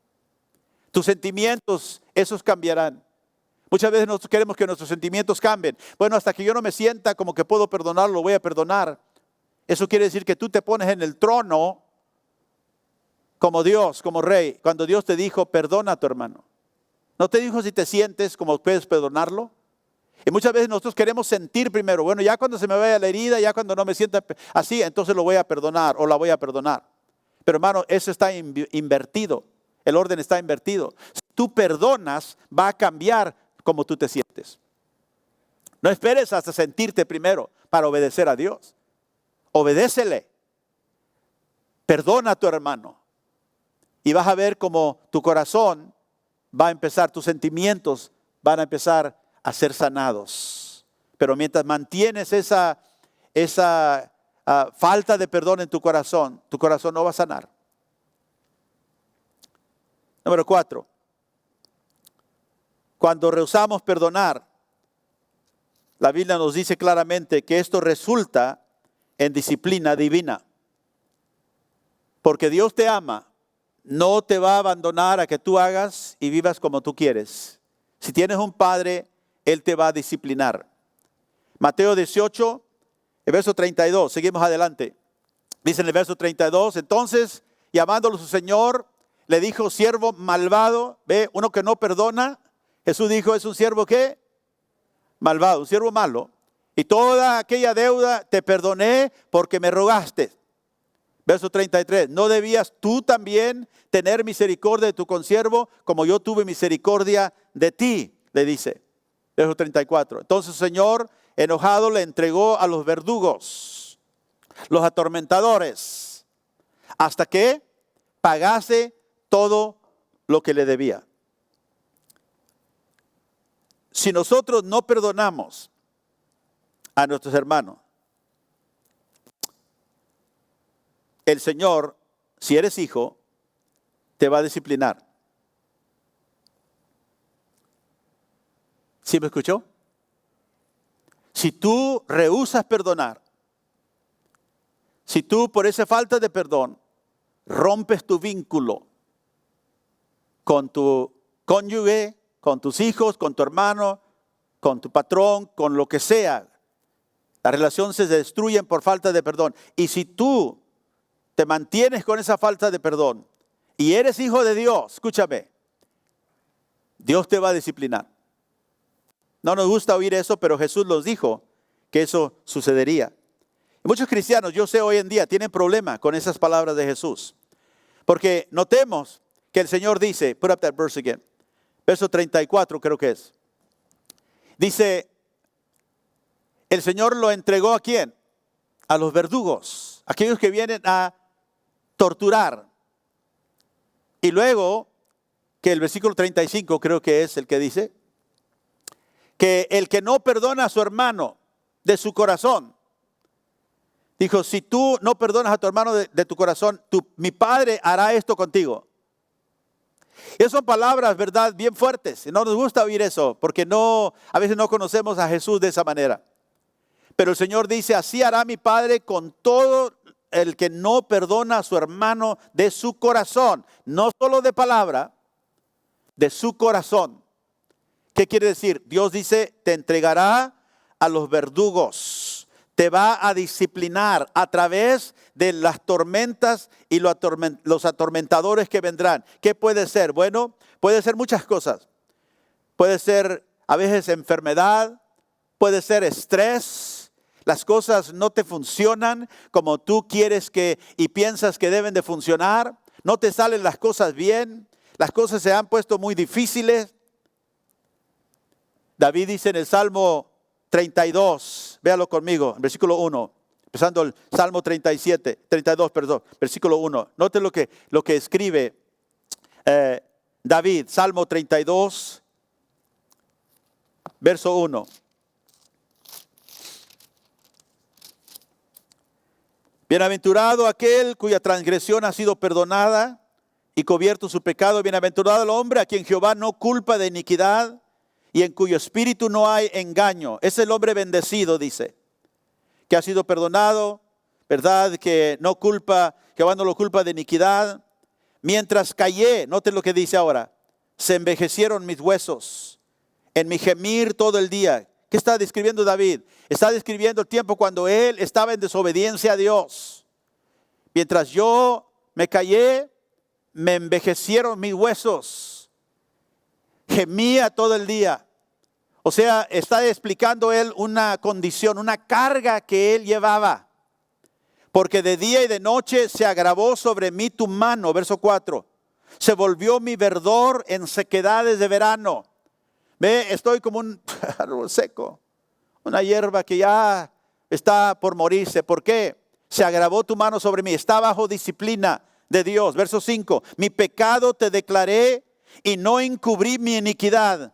Tus sentimientos, esos cambiarán. Muchas veces nosotros queremos que nuestros sentimientos cambien. Bueno, hasta que yo no me sienta como que puedo perdonar, lo voy a perdonar. Eso quiere decir que tú te pones en el trono como Dios, como rey. Cuando Dios te dijo, perdona a tu hermano. ¿No te dijo si te sientes como puedes perdonarlo? Y muchas veces nosotros queremos sentir primero. Bueno, ya cuando se me vaya la herida, ya cuando no me sienta así, entonces lo voy a perdonar o la voy a perdonar. Pero hermano, eso está invertido. El orden está invertido. Si tú perdonas, va a cambiar como tú te sientes. No esperes hasta sentirte primero para obedecer a Dios. Obedécele. Perdona a tu hermano. Y vas a ver cómo tu corazón va a empezar, tus sentimientos van a empezar a ser sanados. Pero mientras mantienes esa falta de perdón en tu corazón no va a sanar. Número 4. Cuando rehusamos perdonar, la Biblia nos dice claramente que esto resulta en disciplina divina. Porque Dios te ama, no te va a abandonar a que tú hagas y vivas como tú quieres. Si tienes un padre, Él te va a disciplinar. Mateo 18, el verso 32, seguimos adelante. Dice en el verso 32, entonces, llamándolo su señor, le dijo siervo malvado, ve, uno que no perdona. Jesús dijo, es un siervo ¿qué? Malvado, un siervo malo. Y toda aquella deuda te perdoné porque me rogaste. Verso 33, ¿no debías tú también tener misericordia de tu consiervo como yo tuve misericordia de ti? Le dice. Verso 34, entonces el Señor enojado le entregó a los verdugos, los atormentadores, hasta que pagase todo lo que le debía. Si nosotros no perdonamos a nuestros hermanos, el Señor, si eres hijo, te va a disciplinar. ¿Sí me escuchó? Si tú rehusas perdonar, si tú por esa falta de perdón rompes tu vínculo con tu cónyuge, con tus hijos, con tu hermano, con tu patrón, con lo que sea, las relaciones se destruyen por falta de perdón. Y si tú te mantienes con esa falta de perdón y eres hijo de Dios, escúchame, Dios te va a disciplinar. No nos gusta oír eso, pero Jesús nos dijo que eso sucedería. Y muchos cristianos, yo sé hoy en día, tienen problema con esas palabras de Jesús. Porque notemos que el Señor dice, put up that verse again, verso 34 creo que es. Dice, el Señor lo entregó ¿a quién? A los verdugos, aquellos que vienen a torturar. Y luego, que el versículo 35 creo que es el que dice, que el que no perdona a su hermano de su corazón, dijo, si tú no perdonas a tu hermano de tu corazón, mi Padre hará esto contigo. Esas son palabras, ¿verdad?, bien fuertes. Y no nos gusta oír eso, porque a veces no conocemos a Jesús de esa manera. Pero el Señor dice, así hará mi Padre con todo el que no perdona a su hermano de su corazón. No solo de palabra, de su corazón. ¿Qué quiere decir? Dios dice, te entregará a los verdugos. Te va a disciplinar a través de las tormentas y los atormentadores que vendrán. ¿Qué puede ser? Bueno, puede ser muchas cosas. Puede ser a veces enfermedad, puede ser estrés. Las cosas no te funcionan como tú quieres y piensas que deben de funcionar. No te salen las cosas bien. Las cosas se han puesto muy difíciles. David dice en el Salmo 32, véalo conmigo, en versículo 1, empezando el Salmo 32, versículo 1. Note lo que escribe David, Salmo 32, verso 1. Bienaventurado aquel cuya transgresión ha sido perdonada y cubierto su pecado. Bienaventurado el hombre a quien Jehová no culpa de iniquidad y en cuyo espíritu no hay engaño. Es el hombre bendecido, dice, que ha sido perdonado, ¿verdad? Que no culpa, Jehová no lo culpa de iniquidad. Mientras callé, noten lo que dice ahora, se envejecieron mis huesos en mi gemir todo el día. ¿Qué está describiendo David? Está describiendo el tiempo cuando él estaba en desobediencia a Dios. Mientras yo me callé, me envejecieron mis huesos. Gemía todo el día. O sea, está explicando él una condición, una carga que él llevaba. Porque de día y de noche se agravó sobre mí tu mano. Verso 4. Se volvió mi verdor en sequedades de verano. Ve, estoy como un árbol seco. Una hierba que ya está por morirse. ¿Por qué? Se agravó tu mano sobre mí. Está bajo disciplina de Dios. Verso 5. Mi pecado te declaré y no encubrí mi iniquidad.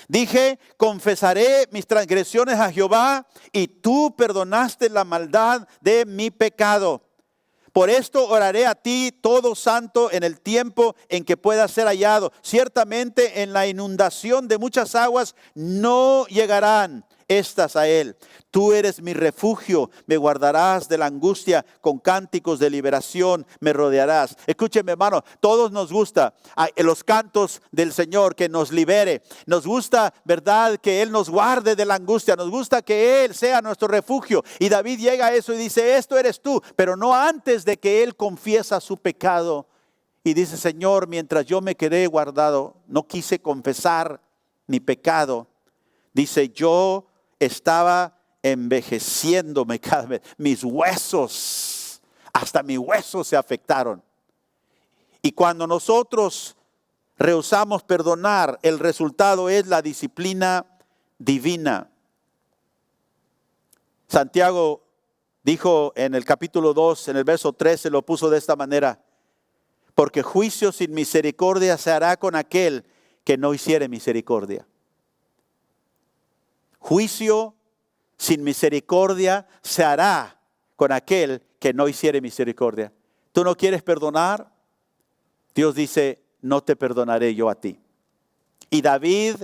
Dije, confesaré mis transgresiones a Jehová y tú perdonaste la maldad de mi pecado. Por esto oraré a ti todo santo en el tiempo en que pueda ser hallado. Ciertamente en la inundación de muchas aguas no llegarán estas a él. Tú eres mi refugio, me guardarás de la angustia, con cánticos de liberación me rodearás. Escúcheme, hermano, todos nos gusta los cantos del Señor, que nos libere. Nos gusta, ¿verdad?, que Él nos guarde de la angustia. Nos gusta que Él sea nuestro refugio. Y David llega a eso y dice, esto eres tú, pero no antes de que Él confiesa su pecado y dice, Señor, mientras yo me quedé guardado, no quise confesar mi pecado. Dice, yo estaba envejeciéndome cada vez. Mis huesos, hasta mis huesos se afectaron. Y cuando nosotros rehusamos perdonar, el resultado es la disciplina divina. Santiago dijo en el capítulo 2, en el verso 13, lo puso de esta manera: porque juicio sin misericordia se hará con aquel que no hiciere misericordia. Juicio sin misericordia se hará con aquel que no hiciere misericordia. ¿Tú no quieres perdonar? Dios dice, no te perdonaré yo a ti. Y David,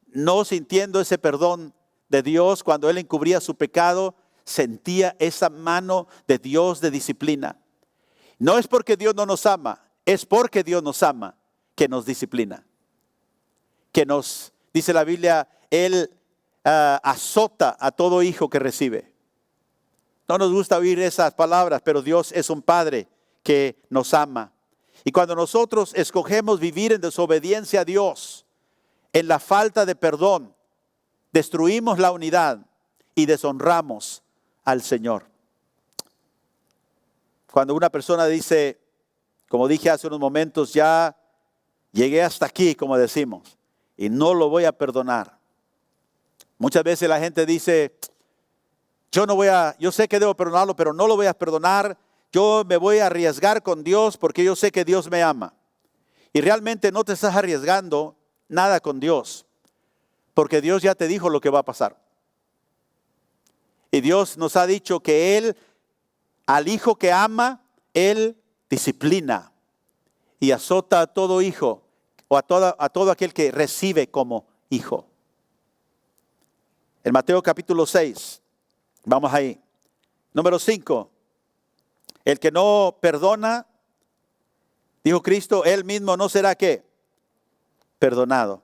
no sintiendo ese perdón de Dios cuando él encubría su pecado, sentía esa mano de Dios de disciplina. No es porque Dios no nos ama, es porque Dios nos ama que nos disciplina. Que nos, dice la Biblia, Él azota a todo hijo que recibe. No nos gusta oír esas palabras, pero Dios es un Padre que nos ama. Y cuando nosotros escogemos vivir en desobediencia a Dios, en la falta de perdón, destruimos la unidad y deshonramos al Señor. Cuando una persona dice, como dije hace unos momentos, ya llegué hasta aquí, como decimos, y no lo voy a perdonar. Muchas veces la gente dice, yo sé que debo perdonarlo, pero no lo voy a perdonar. Yo me voy a arriesgar con Dios porque yo sé que Dios me ama. Y realmente no te estás arriesgando nada con Dios, porque Dios ya te dijo lo que va a pasar. Y Dios nos ha dicho que Él, al hijo que ama, Él disciplina y azota a todo hijo o a todo aquel que recibe como hijo. En Mateo capítulo 6, vamos ahí. Número 5. El que no perdona, dijo Cristo, él mismo no será ¿qué? Perdonado.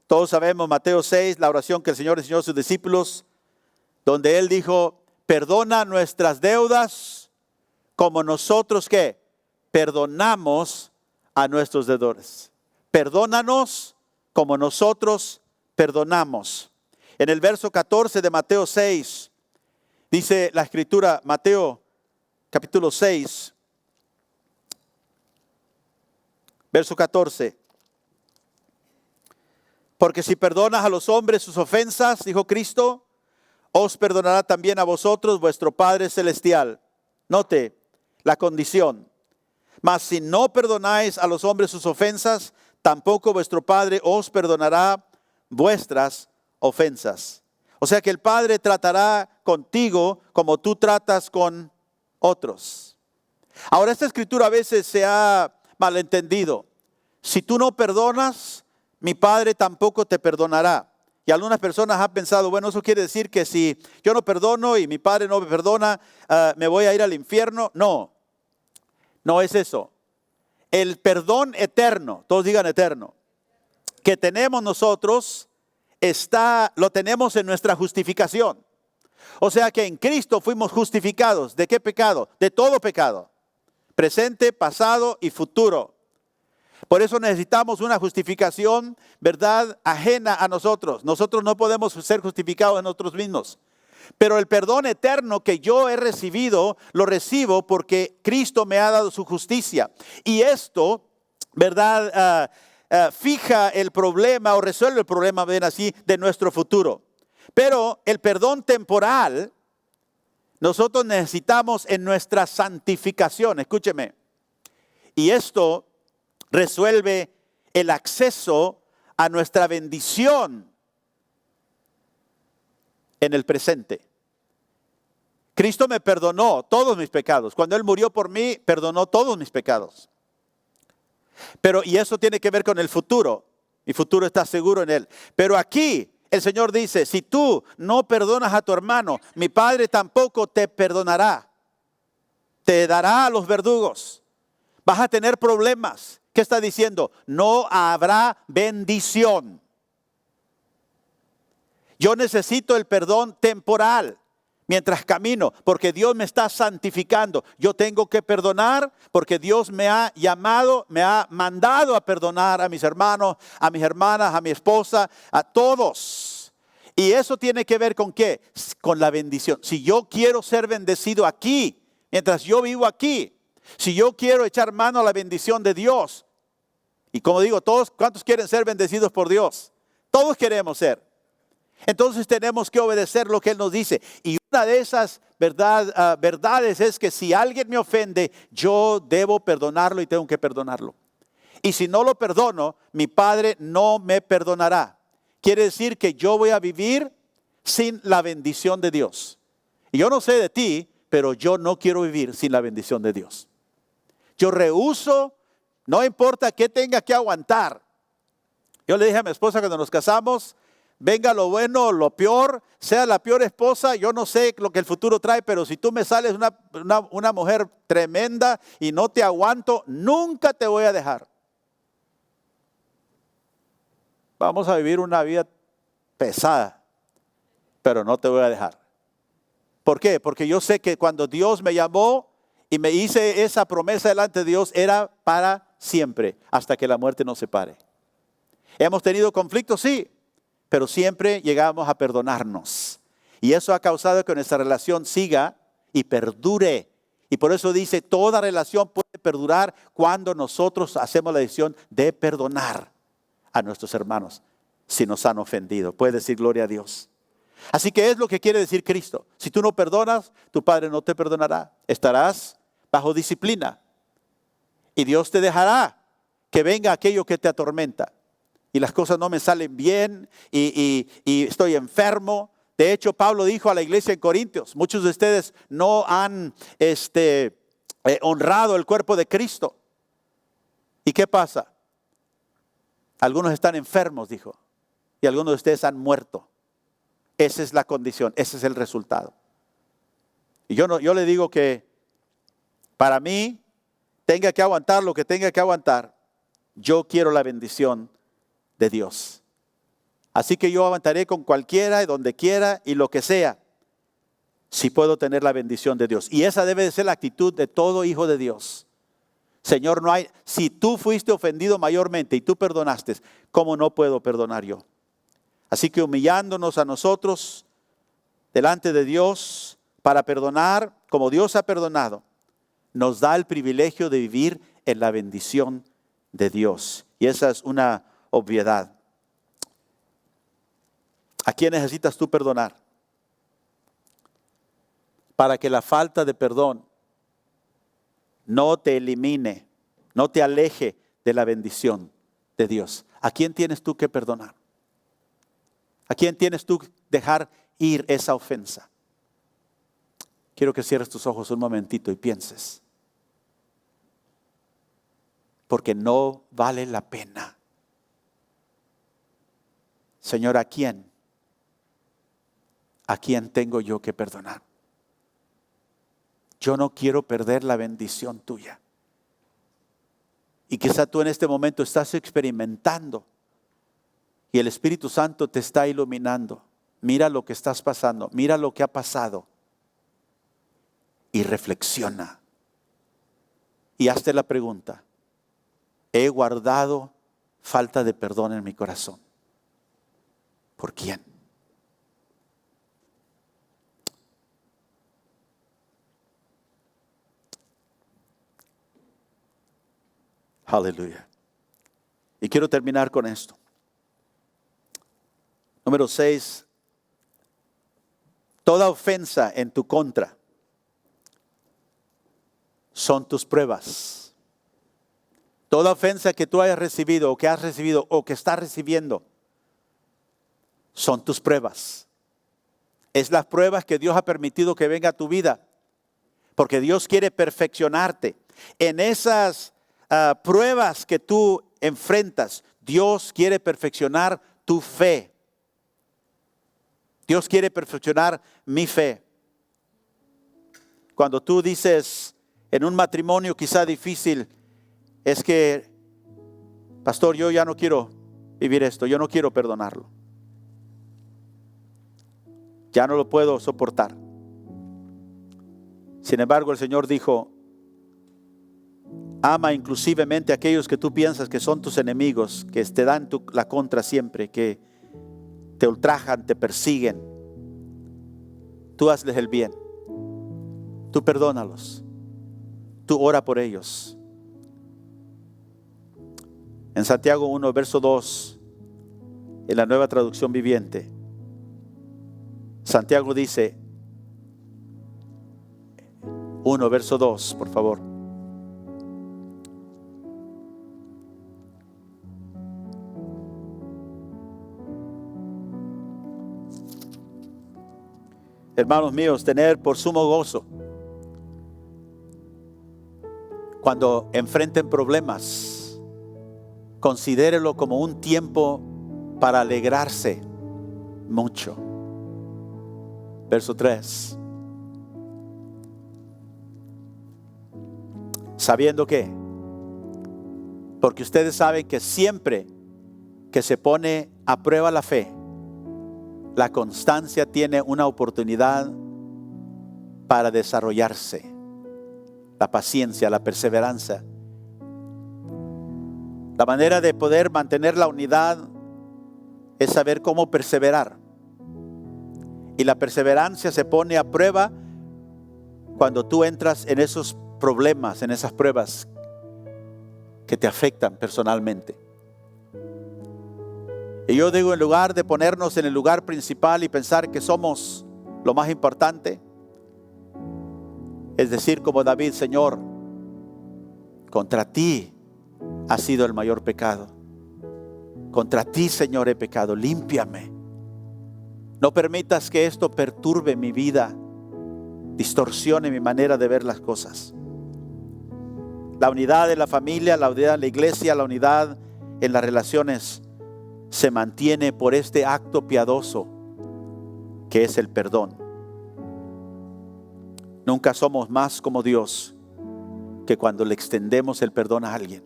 Todos sabemos Mateo 6, la oración que el Señor enseñó a sus discípulos, donde Él dijo, perdona nuestras deudas como nosotros ¿qué? Perdonamos a nuestros deudores. Perdónanos como nosotros perdonamos. En el verso 14 de Mateo 6, dice la Escritura, Mateo capítulo 6, verso 14. Porque si perdonas a los hombres sus ofensas, dijo Cristo, os perdonará también a vosotros vuestro Padre Celestial. Note la condición. Mas si no perdonáis a los hombres sus ofensas, tampoco vuestro Padre os perdonará vuestras ofensas. O sea que el Padre tratará contigo como tú tratas con otros. Ahora, esta escritura a veces se ha malentendido. Si tú no perdonas, mi Padre tampoco te perdonará. Y algunas personas han pensado, bueno, eso quiere decir que si yo no perdono y mi Padre no me perdona, me voy a ir al infierno. No, no es eso. El perdón eterno, todos digan eterno, que tenemos nosotros, lo tenemos en nuestra justificación. O sea que en Cristo fuimos justificados. ¿De qué pecado? De todo pecado. Presente, pasado y futuro. Por eso necesitamos una justificación, ¿verdad?, ajena a nosotros. Nosotros no podemos ser justificados en nosotros mismos. Pero el perdón eterno que yo he recibido, lo recibo porque Cristo me ha dado su justicia. Y esto, ¿verdad?, fija el problema o resuelve el problema, ven así, de nuestro futuro. Pero el perdón temporal, nosotros necesitamos en nuestra santificación. Escúcheme. Y esto resuelve el acceso a nuestra bendición en el presente. Cristo me perdonó todos mis pecados. Cuando Él murió por mí, perdonó todos mis pecados. Y eso tiene que ver con el futuro. Mi futuro está seguro en Él. Pero aquí el Señor dice, si tú no perdonas a tu hermano, mi Padre tampoco te perdonará. Te dará a los verdugos. Vas a tener problemas. ¿Qué está diciendo? No habrá bendición. Yo necesito el perdón temporal. mientras camino, porque Dios me está santificando. Yo tengo que perdonar porque Dios me ha llamado, me ha mandado a perdonar a mis hermanos, a mis hermanas, a mi esposa, a todos. Y eso tiene que ver con ¿qué? Con la bendición. Si yo quiero ser bendecido aquí, mientras yo vivo aquí, si yo quiero echar mano a la bendición de Dios, y como digo, todos, ¿cuántos quieren ser bendecidos por Dios? Todos queremos ser. Entonces tenemos que obedecer lo que Él nos dice. Y una de esas verdades es que si alguien me ofende, yo debo perdonarlo y tengo que perdonarlo. Y si no lo perdono, mi Padre no me perdonará. Quiere decir que yo voy a vivir sin la bendición de Dios. Y yo no sé de ti, pero yo no quiero vivir sin la bendición de Dios. Yo rehúso, no importa qué tenga que aguantar. Yo le dije a mi esposa cuando nos casamos, venga lo bueno o lo peor, sea la peor esposa, yo no sé lo que el futuro trae, pero si tú me sales una mujer tremenda y no te aguanto, nunca te voy a dejar. Vamos a vivir una vida pesada, pero no te voy a dejar. ¿Por qué? Porque yo sé que cuando Dios me llamó y me hice esa promesa delante de Dios, era para siempre, hasta que la muerte nos separe. Hemos tenido conflictos, sí, pero siempre llegamos a perdonarnos. Y eso ha causado que nuestra relación siga y perdure. Y por eso dice, toda relación puede perdurar cuando nosotros hacemos la decisión de perdonar a nuestros hermanos si nos han ofendido. Puede decir gloria a Dios. Así que es lo que quiere decir Cristo. Si tú no perdonas, tu Padre no te perdonará. Estarás bajo disciplina. Y Dios te dejará que venga aquello que te atormenta. Y las cosas no me salen bien y estoy enfermo. De hecho, Pablo dijo a la iglesia en Corintios, muchos de ustedes no han honrado el cuerpo de Cristo. ¿Y qué pasa? Algunos están enfermos, dijo, y algunos de ustedes han muerto. Esa es la condición, ese es el resultado. Y yo le digo que para mí, tenga que aguantar lo que tenga que aguantar, yo quiero la bendición de Dios. Así que yo aguantaré con cualquiera, donde quiera y lo que sea, si puedo tener la bendición de Dios. Y esa debe de ser la actitud de todo hijo de Dios. Señor, si tú fuiste ofendido mayormente y tú perdonaste, ¿cómo no puedo perdonar yo? Así que humillándonos a nosotros delante de Dios para perdonar como Dios ha perdonado, nos da el privilegio de vivir en la bendición de Dios. Y esa es una obviedad. ¿A quién necesitas tú perdonar? Para que la falta de perdón no te elimine, no te aleje de la bendición de Dios. ¿A quién tienes tú que perdonar? ¿A quién tienes tú que dejar ir esa ofensa? Quiero que cierres tus ojos un momentito y pienses. Porque no vale la pena. Señor, ¿a quién? ¿A quién tengo yo que perdonar? Yo no quiero perder la bendición tuya. Y quizá tú en este momento estás experimentando y el Espíritu Santo te está iluminando. Mira lo que estás pasando, mira lo que ha pasado y reflexiona. Y hazte la pregunta, ¿he guardado falta de perdón en mi corazón? ¿Por quién? Aleluya. Y quiero terminar con esto. Número 6. Toda ofensa en tu contra son tus pruebas. Toda ofensa que tú hayas recibido o que has recibido o que estás recibiendo son tus pruebas. Es las pruebas que Dios ha permitido que venga a tu vida. Porque Dios quiere perfeccionarte. En esas pruebas que tú enfrentas, Dios quiere perfeccionar tu fe. Dios quiere perfeccionar mi fe. Cuando tú dices en un matrimonio quizá difícil, es que, pastor, yo ya no quiero vivir esto, yo no quiero perdonarlo. Ya no lo puedo soportar. Sin embargo, el Señor dijo, ama inclusivemente a aquellos que tú piensas que son tus enemigos, que te dan la contra siempre, que te ultrajan, te persiguen. Tú hazles el bien. Tú perdónalos. Tú ora por ellos. En Santiago 1, verso 2, en la Nueva Traducción Viviente, Santiago dice, 1, verso 2, por favor. Hermanos míos, tener por sumo gozo cuando enfrenten problemas. Considérelo como un tiempo para alegrarse mucho. Verso 3. Sabiendo que, porque ustedes saben que siempre que se pone a prueba la fe, la constancia tiene una oportunidad para desarrollarse. La paciencia, la perseverancia. La manera de poder mantener la unidad es saber cómo perseverar. Y la perseverancia se pone a prueba cuando tú entras en esos problemas, en esas pruebas que te afectan personalmente. Y yo digo, en lugar de ponernos en el lugar principal y pensar que somos lo más importante, es decir, como David, Señor, contra ti ha sido el mayor pecado. Contra ti, Señor, he pecado. Límpiame. No permitas que esto perturbe mi vida, distorsione mi manera de ver las cosas. La unidad de la familia, la unidad de la iglesia, la unidad en las relaciones se mantiene por este acto piadoso que es el perdón. Nunca somos más como Dios que cuando le extendemos el perdón a alguien.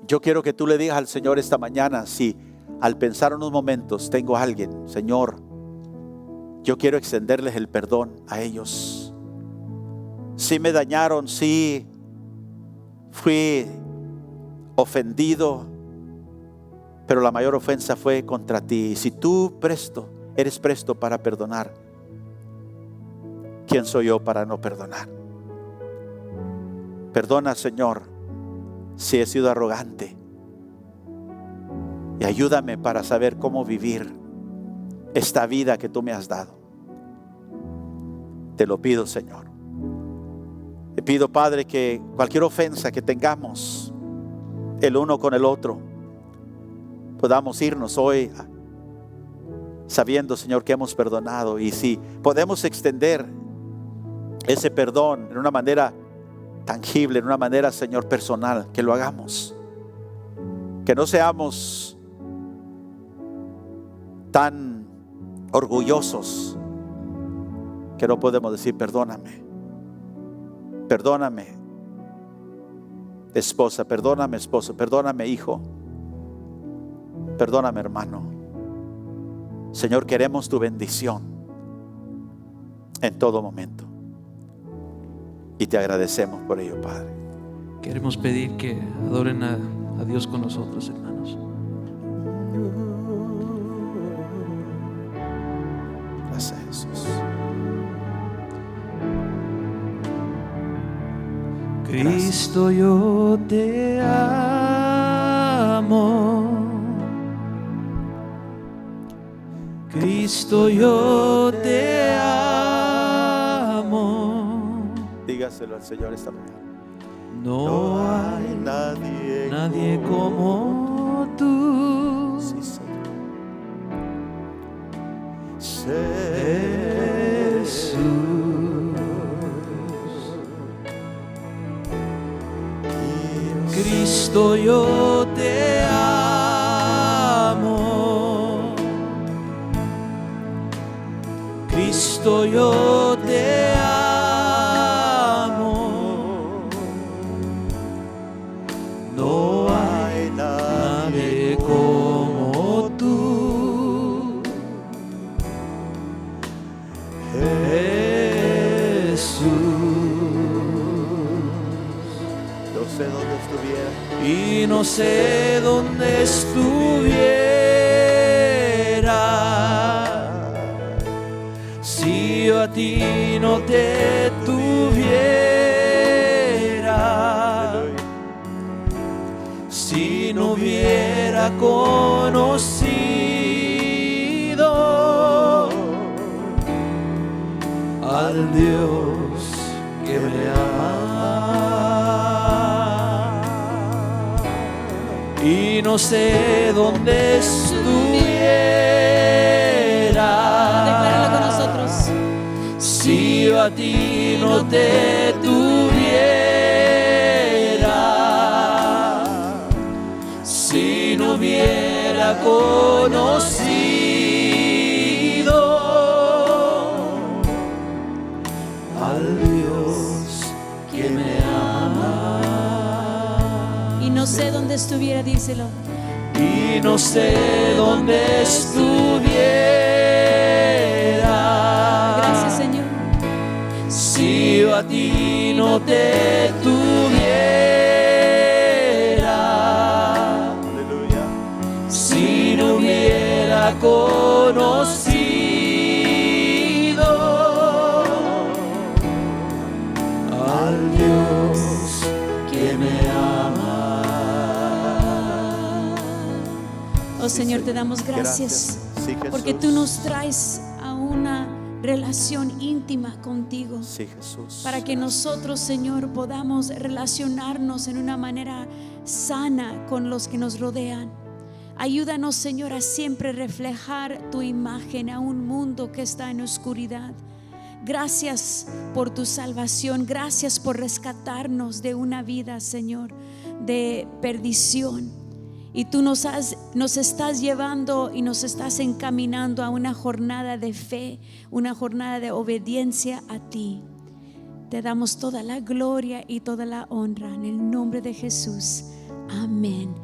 Yo quiero que tú le digas al Señor esta mañana, si al pensar unos momentos tengo a alguien, Señor, yo quiero extenderles el perdón a ellos. Si me dañaron, si fui ofendido, pero la mayor ofensa fue contra ti. Si tú eres presto para perdonar, ¿quién soy yo para no perdonar? Perdona, Señor, si he sido arrogante. Y ayúdame para saber cómo vivir esta vida que tú me has dado. Te lo pido, Señor. Te pido, Padre, que cualquier ofensa que tengamos el uno con el otro, podamos irnos hoy sabiendo, Señor, que hemos perdonado. Y si podemos extender ese perdón en una manera tangible, en una manera, Señor, personal, que lo hagamos. Que no seamos tan orgullosos que no podemos decir perdóname. Perdóname, esposa, perdóname, esposo, perdóname, hijo. Perdóname, hermano. Señor, queremos tu bendición en todo momento. Y te agradecemos por ello, Padre. Queremos pedir que adoren a Dios con nosotros, hermanos. Gracias, Jesús. Cristo, yo te amo. Cristo, yo te amo. Dígaselo al Señor esta mañana. No hay nadie como tú. Sí, Señor. Jesús. Cristo, yo te amo. Cristo, yo te amo. No hay nadie como tú. Jesús. y no sé dónde estuviera si yo a ti no te tuviera, si no hubiera conocido al Dios que me ama, y no sé dónde estuviera. Decláralo con nosotros. Si yo a ti no te tuviera, si no hubiera conocido al Dios que me ama, Y no sé dónde estuviera, díselo. y no sé dónde estuviera. Gracias, Señor. Si yo a ti no te tuviera, Aleluya. si no hubiera conocido al Dios que me ama. Oh Señor, te damos gracias, Sí, Jesús. porque tú nos traes a una relación íntima contigo, Sí, Jesús. para que nosotros, Señor, podamos relacionarnos en una manera sana con los que nos rodean. Ayúdanos, Señor, a siempre reflejar tu imagen a un mundo que está en oscuridad. Gracias por tu salvación, gracias por rescatarnos de una vida, Señor, de perdición. Y tú nos estás llevando y nos estás encaminando a una jornada de fe, una jornada de obediencia a ti. Te damos toda la gloria y toda la honra en el nombre de Jesús. Amén.